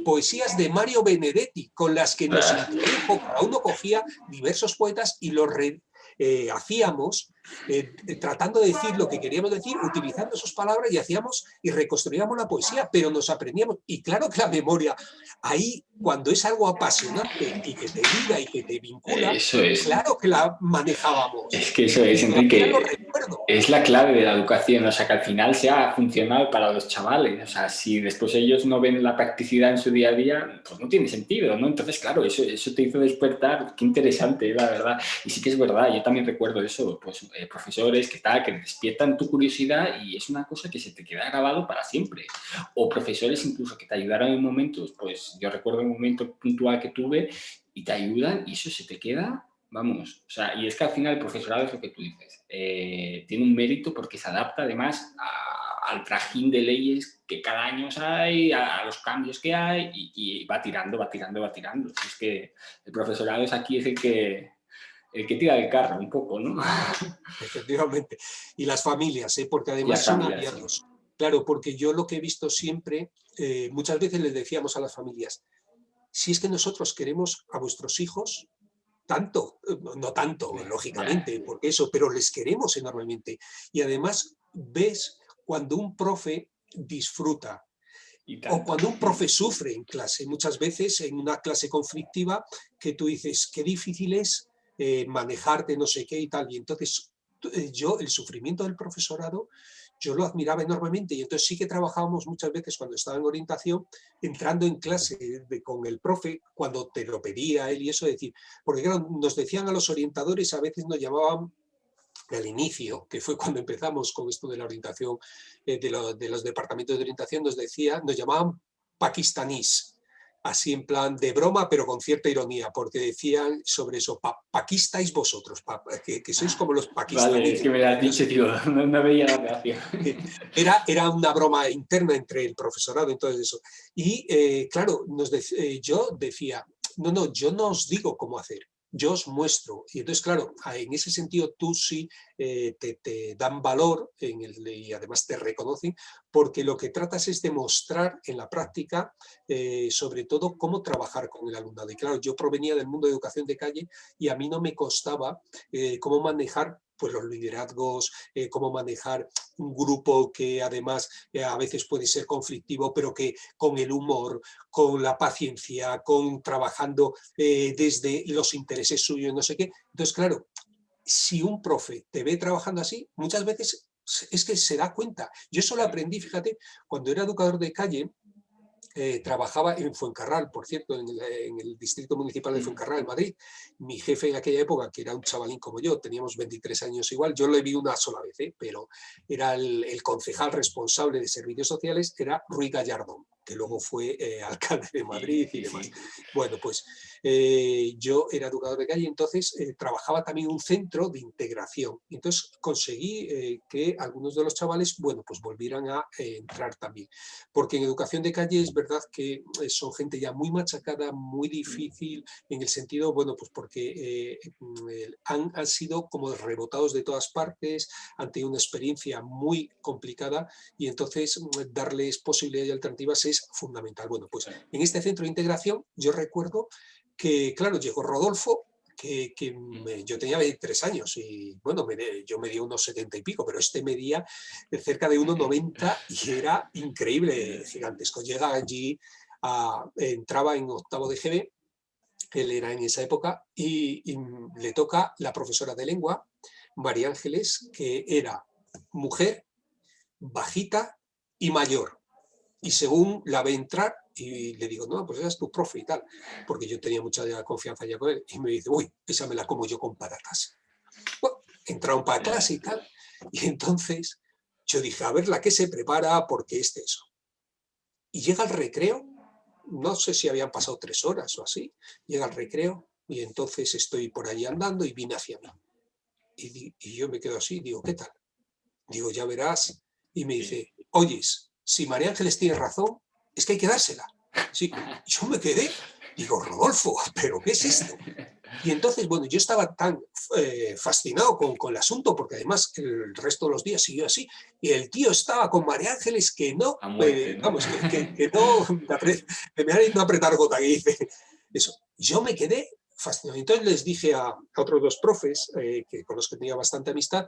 poesías de Mario Benedetti, con las que nos introdujo, cada uno cogía diversos poetas y los hacíamos tratando de decir lo que queríamos decir, utilizando sus palabras y hacíamos y reconstruíamos la poesía, pero nos aprendíamos. Y claro que la memoria, ahí cuando es algo apasionante y que te liga y que te vincula, Eso es. claro que la manejábamos. Es que eso es, Y todavía lo Enrique. recuerdo. Es la clave de la educación, o sea, que al final sea funcional para los chavales. O sea, si después ellos no ven la practicidad en su día a día, pues no tiene sentido, ¿no? Entonces, claro, eso te hizo despertar. Qué interesante, la verdad. Y sí que es verdad, yo también recuerdo eso, pues profesores que despiertan tu curiosidad y es una cosa que se te queda grabado para siempre. O profesores incluso que te ayudaron en momentos, pues yo recuerdo un momento puntual que tuve y te ayudan y eso se te queda. Vamos, o sea, y es que al final el profesorado es lo que tú dices, tiene un mérito porque se adapta además al trajín de leyes que cada año hay, a los cambios que hay y va tirando, va tirando, va tirando. Es que el profesorado es aquí es el que tira el carro un poco, ¿no? Efectivamente. Y las familias, porque Y las además son familias, sí. aliados. Claro, porque yo lo que he visto siempre, muchas veces les decíamos a las familias, si es que nosotros queremos a vuestros hijos tanto, no tanto, Ya. lógicamente, porque eso, pero les queremos enormemente. Y además ves cuando un profe disfruta Y o tanto. cuando un profe sufre en clase, muchas veces en una clase conflictiva, que tú dices, qué difícil es manejarte, no sé qué y tal. Y entonces yo, el sufrimiento del profesorado, yo lo admiraba enormemente. Y entonces sí que trabajábamos muchas veces cuando estaba en orientación, entrando en clase con el profe, cuando te lo pedía él y eso, decir, porque claro, nos decían a los orientadores, a veces nos llamaban al inicio, que fue cuando empezamos con esto de la orientación, de los departamentos de orientación, nos llamaban pakistanís, así en plan de broma, pero con cierta ironía, porque decían sobre eso, ¿pa qué estáis vosotros? Que sois como los Vale, es pakistaníes. que me lo has No dicho, sé tío, qué. no veía la reacción. Era una broma interna entre el profesorado y todo eso. Y claro, yo decía, no, yo no os digo cómo hacer, yo os muestro. Y entonces, claro, en ese sentido tú sí te dan valor y además te reconocen, porque lo que tratas es de mostrar en la práctica, sobre todo, cómo trabajar con el alumnado. Y claro, yo provenía del mundo de educación de calle y a mí no me costaba cómo manejar pues, los liderazgos, cómo manejar un grupo que además a veces puede ser conflictivo, pero que con el humor, con la paciencia, con trabajando desde los intereses suyos, no sé qué. Entonces, claro, si un profe te ve trabajando así, muchas veces es que se da cuenta. Yo eso lo aprendí, fíjate, cuando era educador de calle. Trabajaba en Fuencarral, por cierto, en el distrito municipal de Fuencarral, en Madrid. Mi jefe en aquella época, que era un chavalín como yo, teníamos 23 años igual, yo lo vi una sola vez, pero era el concejal responsable de servicios sociales, era Ruiz Gallardón, que luego fue alcalde de Madrid y demás. Bueno, pues yo era educador de calle, entonces trabajaba también en un centro de integración. Entonces conseguí que algunos de los chavales, bueno, pues volvieran a entrar también. Porque en educación de calle es verdad que son gente ya muy machacada, muy difícil, en el sentido, bueno, pues porque han sido como rebotados de todas partes, han tenido una experiencia muy complicada y entonces darles posibilidades y alternativas es fundamental. Bueno, pues en este centro de integración yo recuerdo que, claro, llegó Rodolfo, yo tenía 23 años y bueno, yo medía unos 70 y pico, pero este medía cerca de 1,90 y era increíble, gigantesco. Llega allí, entraba en octavo de GB, él era en esa época, y le toca la profesora de lengua, María Ángeles, que era mujer, bajita y mayor. Y según la ve entrar, y le digo, no, pues esa es tu profe y tal, porque yo tenía mucha confianza ya con él, y me dice, uy, esa me la como yo con patatas. Bueno, entraron para clase y tal, y entonces yo dije, a ver la que se prepara, porque eso. Y llega el recreo, no sé si habían pasado 3 horas o así, llega el recreo, y entonces estoy por allí andando y viene hacia mí. Y yo me quedo así, digo, ¿qué tal? Digo, ya verás. Y me dice, oyes, si María Ángeles tiene razón, es que hay que dársela. Sí, yo me quedé, digo, Rodolfo, ¿pero qué es esto? Y entonces, bueno, yo estaba tan fascinado con el asunto, porque además el resto de los días siguió así, y el tío estaba con María Ángeles que no, A muerte, ¿no? vamos, que no, me ha ido a apretar gota, que dice eso. Yo me quedé fascinado. Entonces les dije a otros 2 profes, con los que tenía bastante amistad,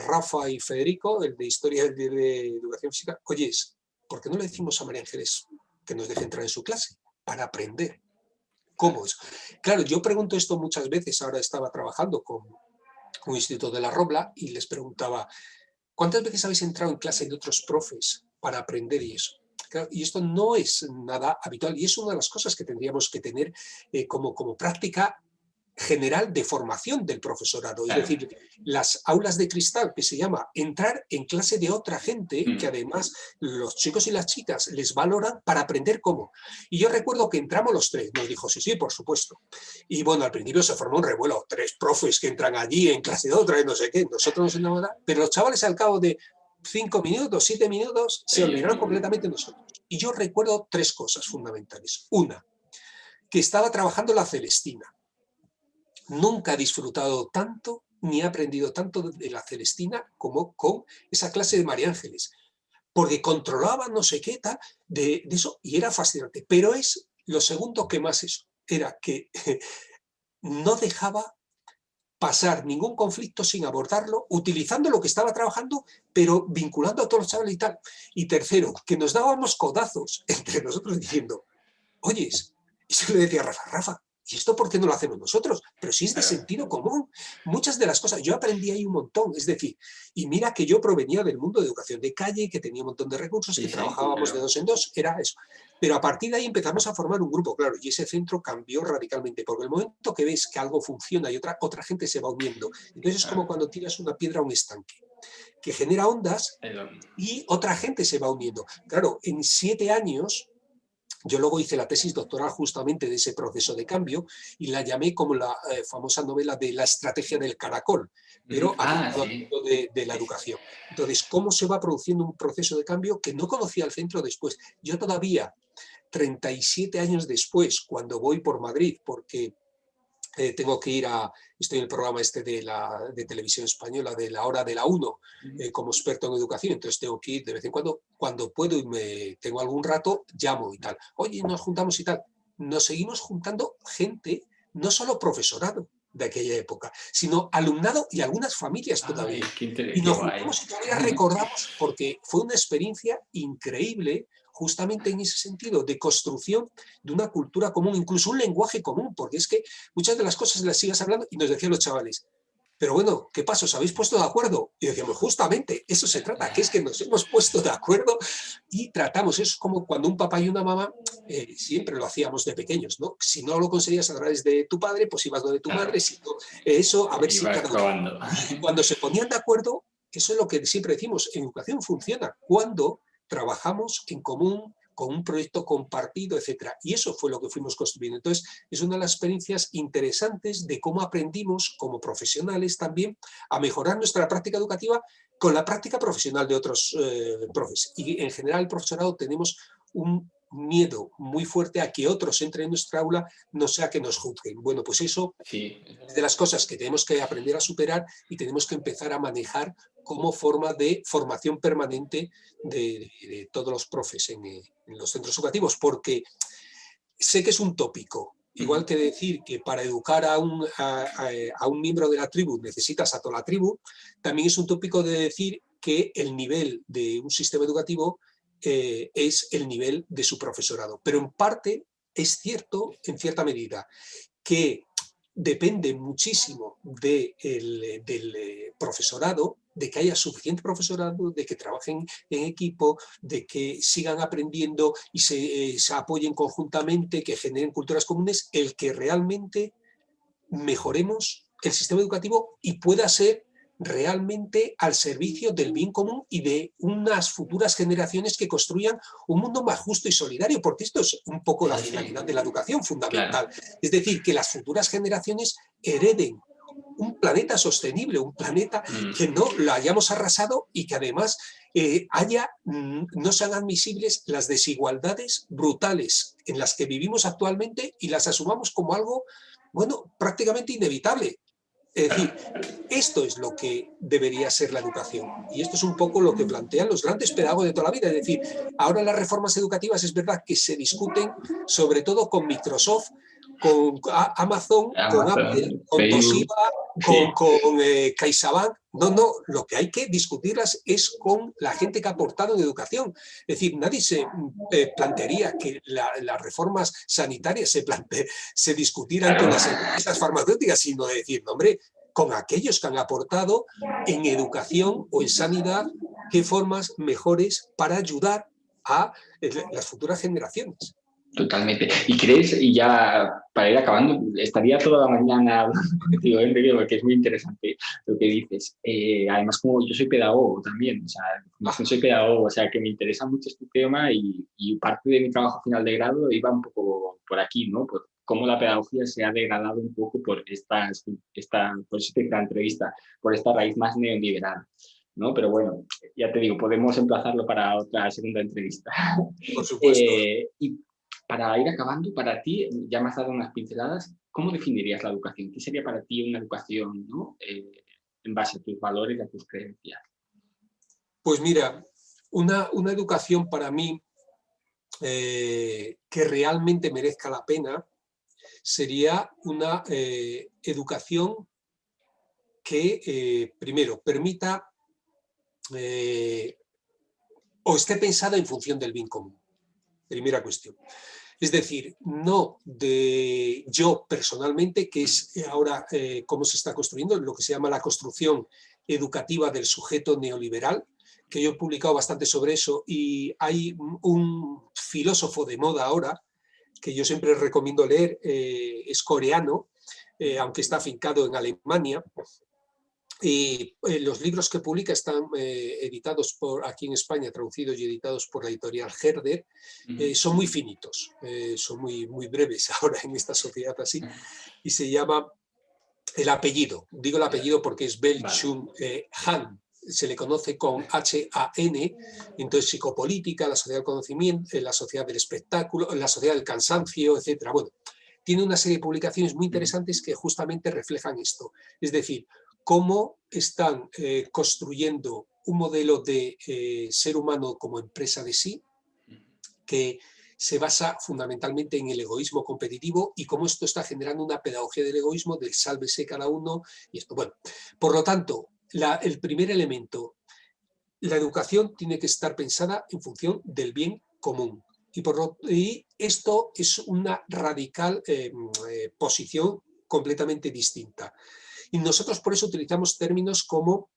Rafa y Federico, el de Historia de Educación Física, oyes, ¿por qué no le decimos a María Ángeles que nos deje entrar en su clase para aprender? ¿Cómo es? Claro, yo pregunto esto muchas veces, ahora estaba trabajando con un instituto de La Robla y les preguntaba, ¿cuántas veces habéis entrado en clase de otros profes para aprender y eso? Claro, y esto no es nada habitual y es una de las cosas que tendríamos que tener como práctica general de formación del profesorado, es decir, las aulas de cristal, que se llama entrar en clase de otra gente, que además los chicos y las chicas les valoran para aprender cómo. Y yo recuerdo que entramos los 3, nos dijo, sí, por supuesto. Y bueno, al principio se formó un revuelo, 3 profes que entran allí en clase de otra, y no sé qué, nosotros no sé nada, pero los chavales al cabo de 5 minutos, 7 minutos, se olvidaron completamente de nosotros. Y yo recuerdo 3 cosas fundamentales. Una, que estaba trabajando la Celestina. Nunca he disfrutado tanto ni he aprendido tanto de la Celestina como con esa clase de María Ángeles, porque controlaba no sé qué tal de eso y era fascinante. Pero es lo segundo que más eso, era que no dejaba pasar ningún conflicto sin abordarlo, utilizando lo que estaba trabajando, pero vinculando a todos los chavales y tal. Y tercero, que nos dábamos codazos entre nosotros diciendo, oyes, y yo le decía a Rafa, Rafa, ¿y esto por qué no lo hacemos nosotros? Pero si es de sentido común. Muchas de las cosas, yo aprendí ahí un montón, es decir, y mira que yo provenía del mundo de educación de calle, que tenía un montón de recursos, que trabajábamos de 2 en 2, era eso. Pero a partir de ahí empezamos a formar un grupo, claro, y ese centro cambió radicalmente, porque el momento que ves que algo funciona y otra gente se va uniendo, entonces es como cuando tiras una piedra a un estanque, que genera ondas y otra gente se va uniendo. Claro, en 7 años yo luego hice la tesis doctoral justamente de ese proceso de cambio y la llamé como la famosa novela de la estrategia del caracol, pero aplicado al mundo de la educación. Entonces, ¿cómo se va produciendo un proceso de cambio que no conocía el centro después? Yo todavía, 37 años después, cuando voy por Madrid, porque tengo que ir estoy en el programa de televisión española de la hora de la 1 como experto en educación, entonces tengo que ir de vez en cuando puedo y tengo algún rato, llamo y tal. Oye, nos juntamos y tal. Nos seguimos juntando gente, no solo profesorado de aquella época, sino alumnado y algunas familias todavía. Y nos juntamos y todavía recordamos, porque fue una experiencia increíble, justamente en ese sentido, de construcción de una cultura común, incluso un lenguaje común, porque es que muchas de las cosas las sigas hablando y nos decían los chavales, pero bueno, ¿qué pasa? ¿Os habéis puesto de acuerdo? Y decíamos, justamente, eso se trata, que es que nos hemos puesto de acuerdo y tratamos. Eso es como cuando un papá y una mamá, siempre lo hacíamos de pequeños, ¿no? Si no lo conseguías a través de tu padre, pues ibas donde tu Claro, madre, si no, eso, a ver y si vas cada uno. probando. Y cuando se ponían de acuerdo, eso es lo que siempre decimos, en educación funciona, cuando trabajamos en común, con un proyecto compartido, etcétera. Y eso fue lo que fuimos construyendo. Entonces, es una de las experiencias interesantes de cómo aprendimos como profesionales también a mejorar nuestra práctica educativa con la práctica profesional de otros profes. Y en general, el profesorado tenemos un miedo muy fuerte a que otros entren en nuestra aula, no sea que nos juzguen. Bueno, pues eso Sí, es de las cosas que tenemos que aprender a superar y tenemos que empezar a manejar como forma de formación permanente de todos los profes en los centros educativos, porque sé que es un tópico, igual que decir que para educar a un miembro de la tribu necesitas a toda la tribu, también es un tópico de decir que el nivel de un sistema educativo es el nivel de su profesorado. Pero en parte es cierto, en cierta medida, que depende muchísimo del profesorado, de que haya suficiente profesorado, de que trabajen en equipo, de que sigan aprendiendo y se apoyen conjuntamente, que generen culturas comunes, el que realmente mejoremos el sistema educativo y pueda ser realmente al servicio del bien común y de unas futuras generaciones que construyan un mundo más justo y solidario, porque esto es un poco la sí, sí, finalidad de la educación claro. fundamental. Es decir, que las futuras generaciones hereden un planeta sostenible, un planeta que no lo hayamos arrasado y que además no sean admisibles las desigualdades brutales en las que vivimos actualmente y las asumamos como algo, bueno, prácticamente inevitable. Es decir, esto es lo que debería ser la educación. Y esto es un poco lo que plantean los grandes pedagogos de toda la vida. Es decir, ahora las reformas educativas es verdad que se discuten sobre todo con Microsoft, con Amazon, con Apple, Amazon, con Facebook, Toshiba, sí. con CaixaBank. No, no, lo que hay que discutirlas es con la gente que ha aportado en educación. Es decir, nadie se plantearía que las reformas sanitarias se discutieran con Claro, las empresas farmacéuticas, sino de decir, no, hombre, con aquellos que han aportado en educación o en sanidad, qué formas mejores para ayudar a las futuras generaciones. totalmente. ¿Y crees, y ya para ir acabando, estaría toda la mañana hablando contigo, Enrique, porque es muy interesante lo que dices? Además, como yo soy pedagogo también, o sea, Ah, soy pedagogo, o sea, que me interesa mucho este tema y parte de mi trabajo final de grado iba un poco por aquí, ¿no? Por cómo la pedagogía se ha degradado un poco por por esta entrevista, por esta raíz más neoliberal, ¿no? Pero bueno, ya te digo, podemos emplazarlo para otra segunda entrevista. por supuesto. Y para ir acabando, para ti, ya me has dado unas pinceladas, ¿cómo definirías la educación? ¿Qué sería para ti una educación, ¿no? En base a tus valores y a tus creencias? Pues mira, una educación para mí que realmente merezca la pena sería una educación que, primero, permita eh, o esté pensada en función del bien común. Primera cuestión. Es decir, no de yo personalmente, que es ahora cómo se está construyendo, lo que se llama la construcción educativa del sujeto neoliberal, que yo he publicado bastante sobre eso, y hay un filósofo de moda ahora, que yo siempre recomiendo leer, es coreano, aunque está afincado en Alemania, y los libros que publica están editados aquí en España, traducidos y editados por la editorial Herder. Son muy finitos, son muy breves ahora en esta sociedad así, y se llama el apellido. Digo el apellido porque es Vale. Bel-Chung Han. Se le conoce con H-A-N, entonces psicopolítica, la sociedad del conocimiento, la sociedad del espectáculo, la sociedad del cansancio, etcétera. Bueno, tiene una serie de publicaciones muy interesantes que justamente reflejan esto. Es decir, cómo están construyendo un modelo de ser humano como empresa de sí, que se basa fundamentalmente en el egoísmo competitivo y cómo esto está generando una pedagogía del egoísmo, del sálvese cada uno y esto. Bueno, por lo tanto, el primer elemento, la educación tiene que estar pensada en función del bien común. Y esto es una radical posición completamente distinta. Y nosotros por eso utilizamos términos como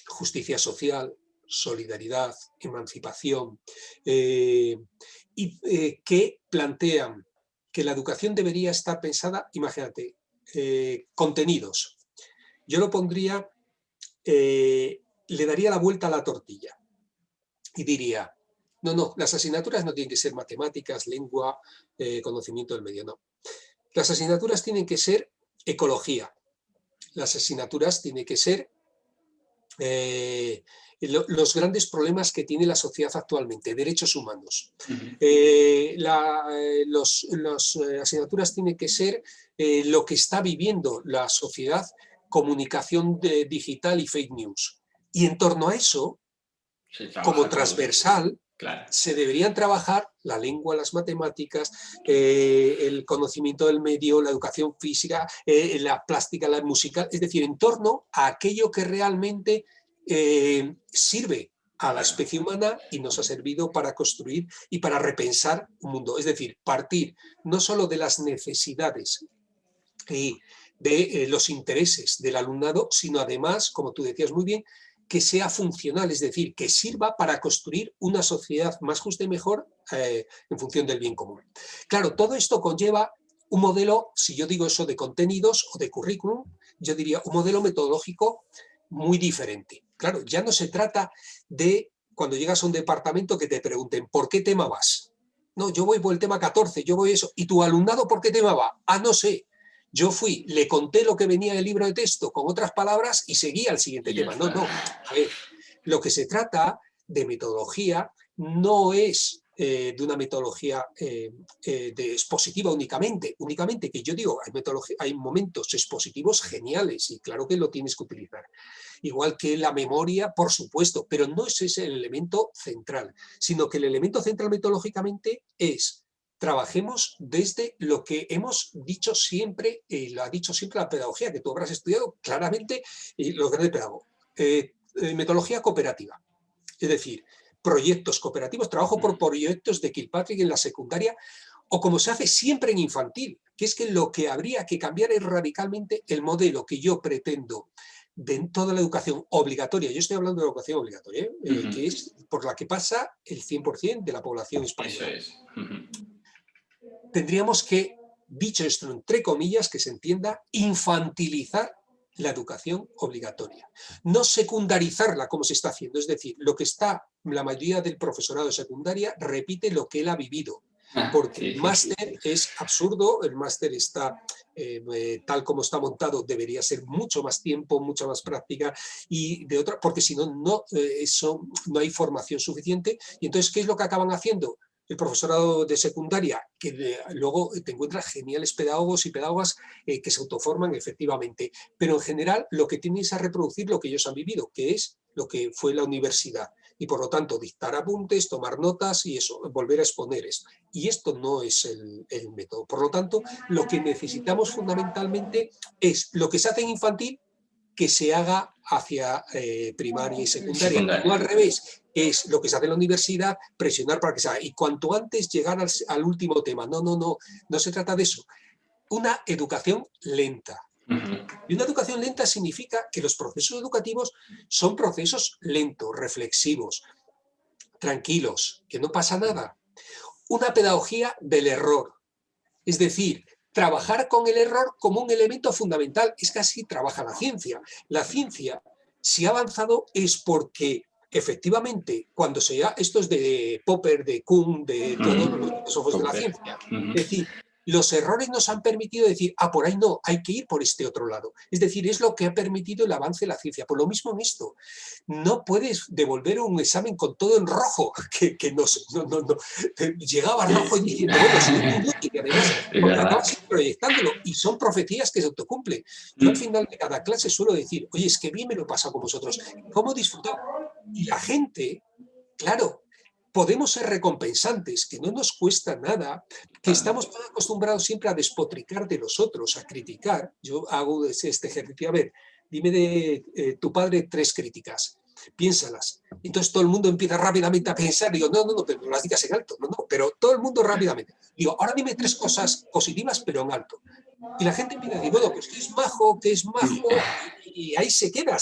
justicia social, solidaridad, emancipación, que plantean que la educación debería estar pensada, imagínate, contenidos. Yo lo pondría, le daría la vuelta a la tortilla y diría, no, las asignaturas no tienen que ser matemáticas, lengua, conocimiento del medio, no. Las asignaturas tienen que ser ecología, las asignaturas tienen que ser los grandes problemas que tiene la sociedad actualmente, derechos humanos. Las asignaturas tienen que ser lo que está viviendo la sociedad, comunicación digital y fake news. Y en torno a eso, como transversal, claro, se deberían trabajar la lengua, las matemáticas, el conocimiento del medio, la educación física, la plástica, la musical, es decir, en torno a aquello que realmente sirve a la especie humana y nos ha servido para construir y para repensar un mundo. Es decir, partir no solo de las necesidades y de los intereses del alumnado, sino además, como tú decías muy bien, que sea funcional, es decir, que sirva para construir una sociedad más justa y mejor en función del bien común. Claro, todo esto conlleva un modelo, si yo digo eso de contenidos o de currículum, yo diría un modelo metodológico muy diferente. Claro, ya no se trata de cuando llegas a un departamento que te pregunten ¿por qué tema vas? No, yo voy por el tema 14, yo voy eso. ¿Y tu alumnado por qué tema va? Ah, no sé. Yo fui, le conté lo que venía en el libro de texto con otras palabras y seguía al siguiente tema. No. A ver, lo que se trata de metodología no es de una metodología de expositiva únicamente, que yo digo, hay momentos expositivos geniales y claro que lo tienes que utilizar. Igual que la memoria, por supuesto, pero no ese es el elemento central, sino que el elemento central metodológicamente es trabajemos desde lo que hemos dicho siempre, y lo ha dicho siempre la pedagogía, que tú habrás estudiado claramente, y los grandes pedagogos. Metodología cooperativa, es decir, proyectos cooperativos, trabajo por proyectos de Kilpatrick en la secundaria, o como se hace siempre en infantil, que es que lo que habría que cambiar es radicalmente el modelo que yo pretendo de toda la educación obligatoria, yo estoy hablando de educación obligatoria, que es por la que pasa el 100% de la población española. Eso es. Tendríamos que, dicho esto entre comillas, que se entienda, infantilizar la educación obligatoria. No secundarizarla como se está haciendo, es decir, la mayoría del profesorado de secundaria repite lo que él ha vivido. Porque el máster es absurdo, el máster está tal como está montado, debería ser mucho más tiempo, mucha más práctica, y porque si no, no hay formación suficiente. Y entonces, ¿qué es lo que acaban haciendo? El profesorado de secundaria, que luego te encuentras geniales pedagogos y pedagogas que se autoforman efectivamente, pero en general lo que tienen es a reproducir lo que ellos han vivido, que es lo que fue la universidad, y por lo tanto dictar apuntes, tomar notas y eso, volver a exponer esto. Y esto no es el método. Por lo tanto, lo que necesitamos fundamentalmente es lo que se hace en infantil, que se haga hacia primaria y secundaria, no al revés, es lo que se hace en la universidad, presionar para que se haga, y cuanto antes llegar al último tema. No se trata de eso. Una educación lenta. Y una educación lenta significa que los procesos educativos son procesos lentos, reflexivos, tranquilos, que no pasa nada. Una pedagogía del error, es decir, trabajar con el error como un elemento fundamental. Es que así trabaja la ciencia. La ciencia, si ha avanzado, es porque efectivamente, cuando esto es de Popper, de Kuhn, de todos los filósofos de la ciencia, es decir, los errores nos han permitido decir, por ahí no, hay que ir por este otro lado. Es decir, es lo que ha permitido el avance de la ciencia. Por lo mismo en esto, no puedes devolver un examen con todo en rojo, que no, llegaba rojo y diciendo, bueno, es inútil, y además, porque acabas proyectándolo, y son profecías que se autocumplen. Yo al final de cada clase suelo decir, oye, es que bien me lo he pasado con vosotros, ¿cómo he disfrutado? Y la gente, claro, podemos ser recompensantes, que no nos cuesta nada, que estamos tan acostumbrados siempre a despotricar de los otros, a criticar. Yo hago este ejercicio, a ver, dime de tu padre 3 críticas, piénsalas. Entonces todo el mundo empieza rápidamente a pensar, digo, no, pero no las digas en alto, no, pero todo el mundo rápidamente. Digo, ahora dime 3 cosas positivas, pero en alto. Y la gente empieza a decir, bueno, pues que es majo, y ahí se queda.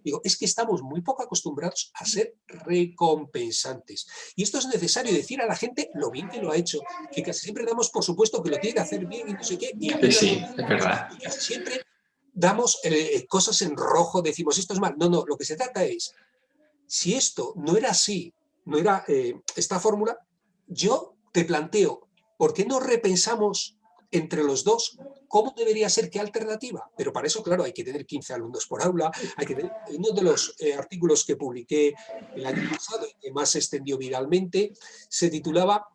Digo, es que estamos muy poco acostumbrados a ser recompensantes. Y esto es necesario decir a la gente lo bien que lo ha hecho, que casi siempre damos por supuesto que lo tiene que hacer bien y no sé qué, y apenas lo Sí, es hacemos, verdad. y casi siempre damos cosas en rojo, decimos esto es mal. No, no, lo que se trata es, si esto no era así, no era esta fórmula, yo te planteo, ¿por qué no repensamos entre los dos cómo debería ser, qué alternativa? Pero para eso, claro, hay que tener 15 alumnos por aula, hay que tener, uno de los artículos que publiqué el año pasado y que más se extendió viralmente, se titulaba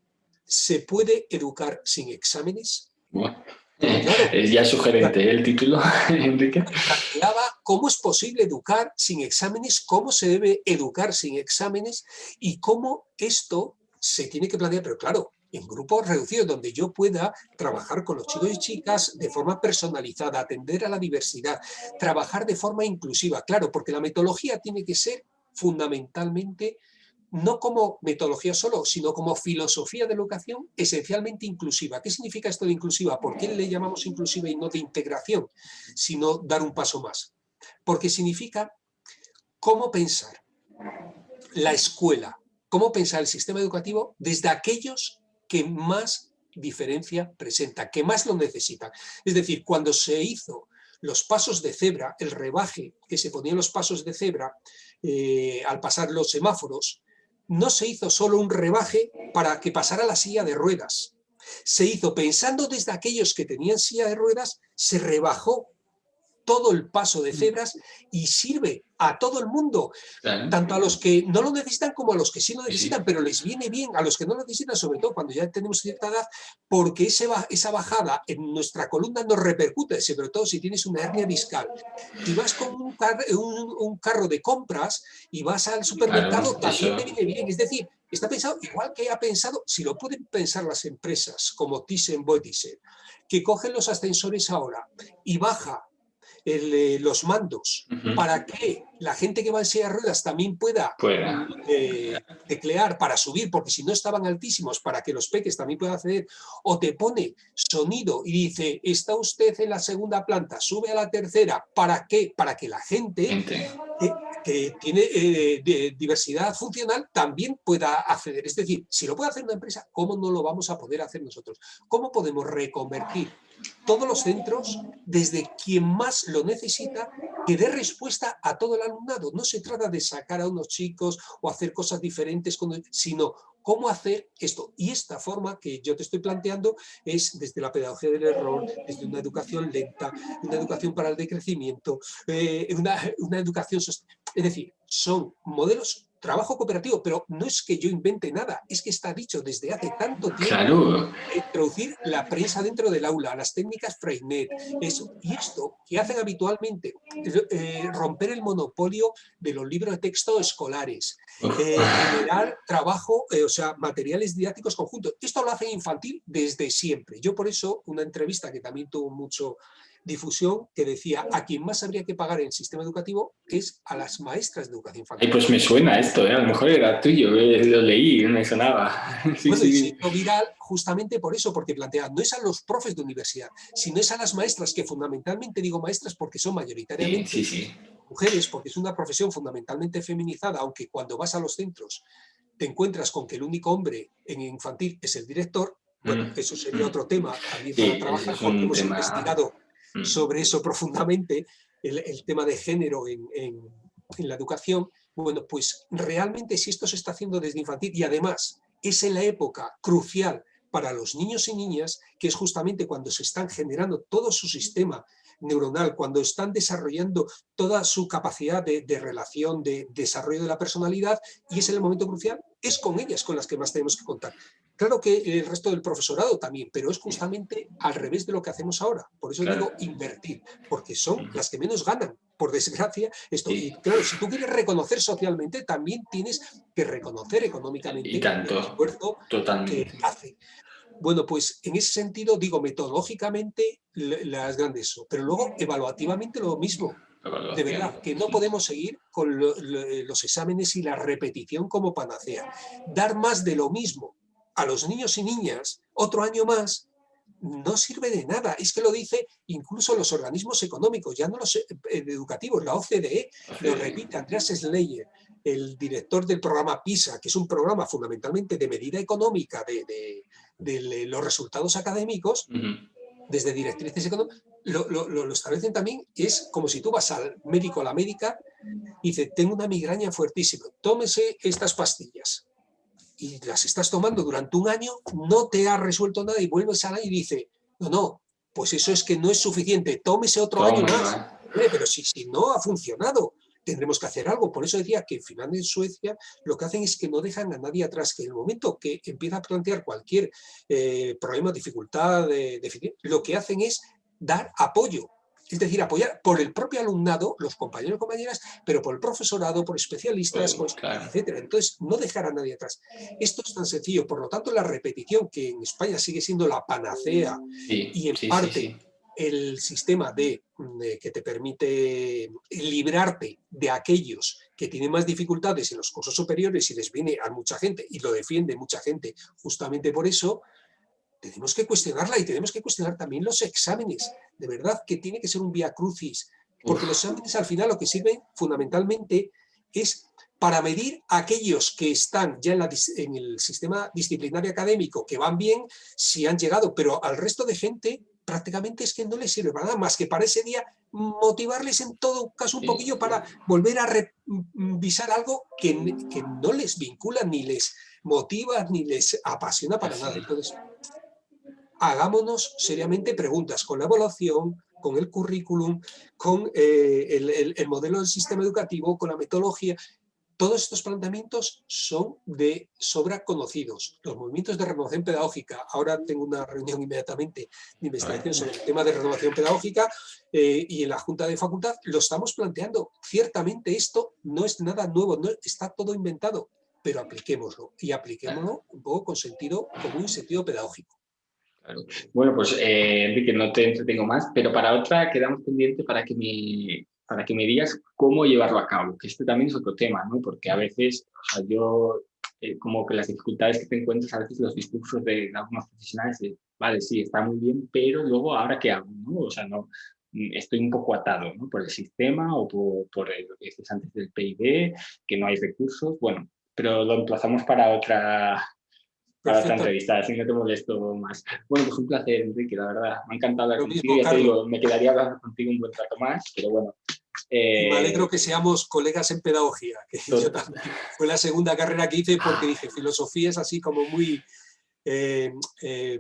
¿Se puede educar sin exámenes? Bueno, Porque claro, es ya sugerente el título, Enrique. planteaba cómo es posible educar sin exámenes, cómo se debe educar sin exámenes y cómo esto se tiene que plantear, pero claro, en grupos reducidos, donde yo pueda trabajar con los chicos y chicas de forma personalizada, atender a la diversidad, trabajar de forma inclusiva, claro, porque la metodología tiene que ser fundamentalmente no como metodología solo, sino como filosofía de educación esencialmente inclusiva. ¿Qué significa esto de inclusiva? ¿Por qué le llamamos inclusiva y no de integración, sino dar un paso más? Porque significa cómo pensar la escuela, cómo pensar el sistema educativo desde aquellos que más diferencia presenta, que más lo necesitan. Es decir, cuando se hizo los pasos de cebra, el rebaje que se ponía en los pasos de cebra al pasar los semáforos, no se hizo solo un rebaje para que pasara la silla de ruedas. Se hizo pensando desde aquellos que tenían silla de ruedas, se rebajó todo el paso de cebras y sirve a todo el mundo, Claro, tanto a los que no lo necesitan como a los que sí lo sí, necesitan, sí. pero les viene bien a los que no lo necesitan, sobre todo cuando ya tenemos cierta edad, porque esa bajada en nuestra columna nos repercute, sobre todo si tienes una hernia discal. Si vas con un carro de compras y vas al supermercado, Claro, también eso. te viene bien. Es decir, está pensado igual que ha pensado, si lo pueden pensar las empresas como Thyssen-Boetissen, que cogen los ascensores ahora y baja los mandos para que la gente que va en silla de ruedas también pueda Fuera. teclear para subir, porque si no estaban altísimos, para que los peques también puedan acceder, o te pone sonido y dice, está usted en la segunda planta, sube a la tercera, ¿para qué? Para que la gente Gente. que tiene diversidad funcional también pueda acceder. Es decir, si lo puede hacer una empresa, ¿cómo no lo vamos a poder hacer nosotros? ¿Cómo podemos reconvertir todos los centros desde quien más lo necesita, que dé respuesta a todo el alumnado? No se trata de sacar a unos chicos o hacer cosas diferentes, sino cómo hacer esto. Y esta forma que yo te estoy planteando es desde la pedagogía del error, desde una educación lenta, una educación para el decrecimiento, una educación sostenible. Es decir, son modelos trabajo cooperativo, pero no es que yo invente nada, es que está dicho desde hace tanto tiempo Claro, introducir la prensa dentro del aula, las técnicas Freinet, eso. Y esto que hacen habitualmente, romper el monopolio de los libros de texto escolares, generar trabajo, o sea, materiales didácticos conjuntos. Esto lo hacen infantil desde siempre. Yo por eso, una entrevista que también tuvo mucho difusión, que decía, a quien más habría que pagar en el sistema educativo es a las maestras de educación ay, infantil. pues me suena esto, ¿eh? A lo mejor era tuyo, lo leí, me sonaba. Sí, Bueno, y se sí, hizo viral justamente por eso, porque plantea, no es a los profes de universidad, sino es a las maestras, que fundamentalmente digo maestras porque son sí, sí, mayoritariamente sí. mujeres, porque es una profesión fundamentalmente feminizada, aunque cuando vas a los centros te encuentras con que el único hombre en infantil es el director. Bueno, eso sería otro tema también para Sí, ese trabajar, es porque un hemos tema. investigado Mm. sobre eso profundamente, el tema de género en la educación. Bueno, pues realmente si esto se está haciendo desde infantil y además es en la época crucial para los niños y niñas, que es justamente cuando se están generando todo su sistema neuronal, cuando están desarrollando toda su capacidad de relación, de desarrollo de la personalidad, y es en el momento crucial, es con ellas con las que más tenemos que contar. Claro que el resto del profesorado también, pero es justamente al revés de lo que hacemos ahora. Por eso Claro. digo invertir, porque son las que menos ganan, por desgracia, esto. Sí. Y claro, si tú quieres reconocer socialmente, también tienes que reconocer Y económicamente el tanto, esfuerzo que totalmente. hace. Bueno, pues en ese sentido, digo, metodológicamente las grandes, pero luego evaluativamente lo mismo. De Evaluación. verdad, que no Sí. podemos seguir con los exámenes y la repetición como panacea. Dar más de lo mismo a los niños y niñas otro año más, no sirve de nada. Es que lo dice incluso los organismos económicos, ya no los educativos, la OCDE lo repite. Andreas Schleyer, el director del programa PISA, que es un programa fundamentalmente de medida económica de los resultados académicos, desde directrices económicas, lo establecen también. Es como si tú vas al médico o la médica y dice, tengo una migraña fuertísima, tómese estas pastillas. Y las estás tomando durante un año, no te ha resuelto nada y vuelves a la y dice, no, pues eso es que no es suficiente, tómese otro año más. Pero si no ha funcionado, tendremos que hacer algo. Por eso decía que en Finlandia y Suecia lo que hacen es que no dejan a nadie atrás, que en el momento que empieza a plantear cualquier problema, dificultad, lo que hacen es dar apoyo. Es decir, apoyar por el propio alumnado, los compañeros y compañeras, pero por el profesorado, por especialistas, etc. Entonces, no dejar a nadie atrás. Esto es tan sencillo. Por lo tanto, la repetición, que en España sigue siendo la panacea y en parte el sistema que te permite librarte de aquellos que tienen más dificultades en los cursos superiores y les viene a mucha gente y lo defiende mucha gente justamente por eso, tenemos que cuestionarla y tenemos que cuestionar también los exámenes. De verdad que tiene que ser un vía crucis, porque los exámenes al final lo que sirven fundamentalmente es para medir a aquellos que están ya en el sistema disciplinario académico, que van bien, si han llegado, pero al resto de gente prácticamente es que no les sirve para nada más que para ese día motivarles en todo caso un poquillo para volver a revisar algo que no les vincula, ni les motiva, ni les apasiona para nada. Entonces, hagámonos seriamente preguntas con la evaluación, con el currículum, con el modelo del sistema educativo, con la metodología. Todos estos planteamientos son de sobra conocidos. Los movimientos de renovación pedagógica, ahora tengo una reunión inmediatamente de investigación sobre el tema de renovación pedagógica y en la Junta de Facultad lo estamos planteando. Ciertamente esto no es nada nuevo, no está todo inventado, pero apliquémoslo y apliquémoslo un poco con sentido común y sentido pedagógico. Claro. Bueno, pues Enrique, no te entretengo más, pero para otra quedamos pendientes para que me digas cómo llevarlo a cabo, que este también es otro tema, ¿no? Porque a veces, o sea, yo, como que las dificultades que te encuentras, a veces los discursos de algunos profesionales, vale, sí, está muy bien, pero luego, ¿ahora qué hago? ¿No? O sea, no, estoy un poco atado, ¿no? Por el sistema o por lo que dices antes del PIB, que no hay recursos, bueno, pero lo emplazamos para otra entrevista, así no te molesto más. Bueno, pues un placer, Enrique, la verdad. Me ha encantado hablar contigo. Ya te digo, me quedaría hablando contigo un buen rato más, pero bueno. Y me alegro que seamos colegas en pedagogía, que yo también. Fue la segunda carrera que hice porque dije, filosofía es así como muy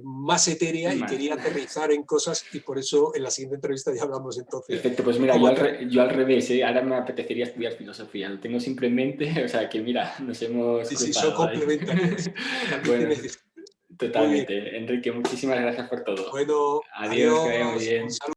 más etérea y quería aterrizar en cosas y por eso en la siguiente entrevista ya hablamos entonces. Perfecto, pues mira, yo al revés, ahora me apetecería estudiar filosofía, lo tengo siempre en mente, o sea que mira, nos hemos cruzado. Sí, son complementarios. Bueno, totalmente. Enrique, muchísimas gracias por todo. Bueno, adiós, que vaya muy bien.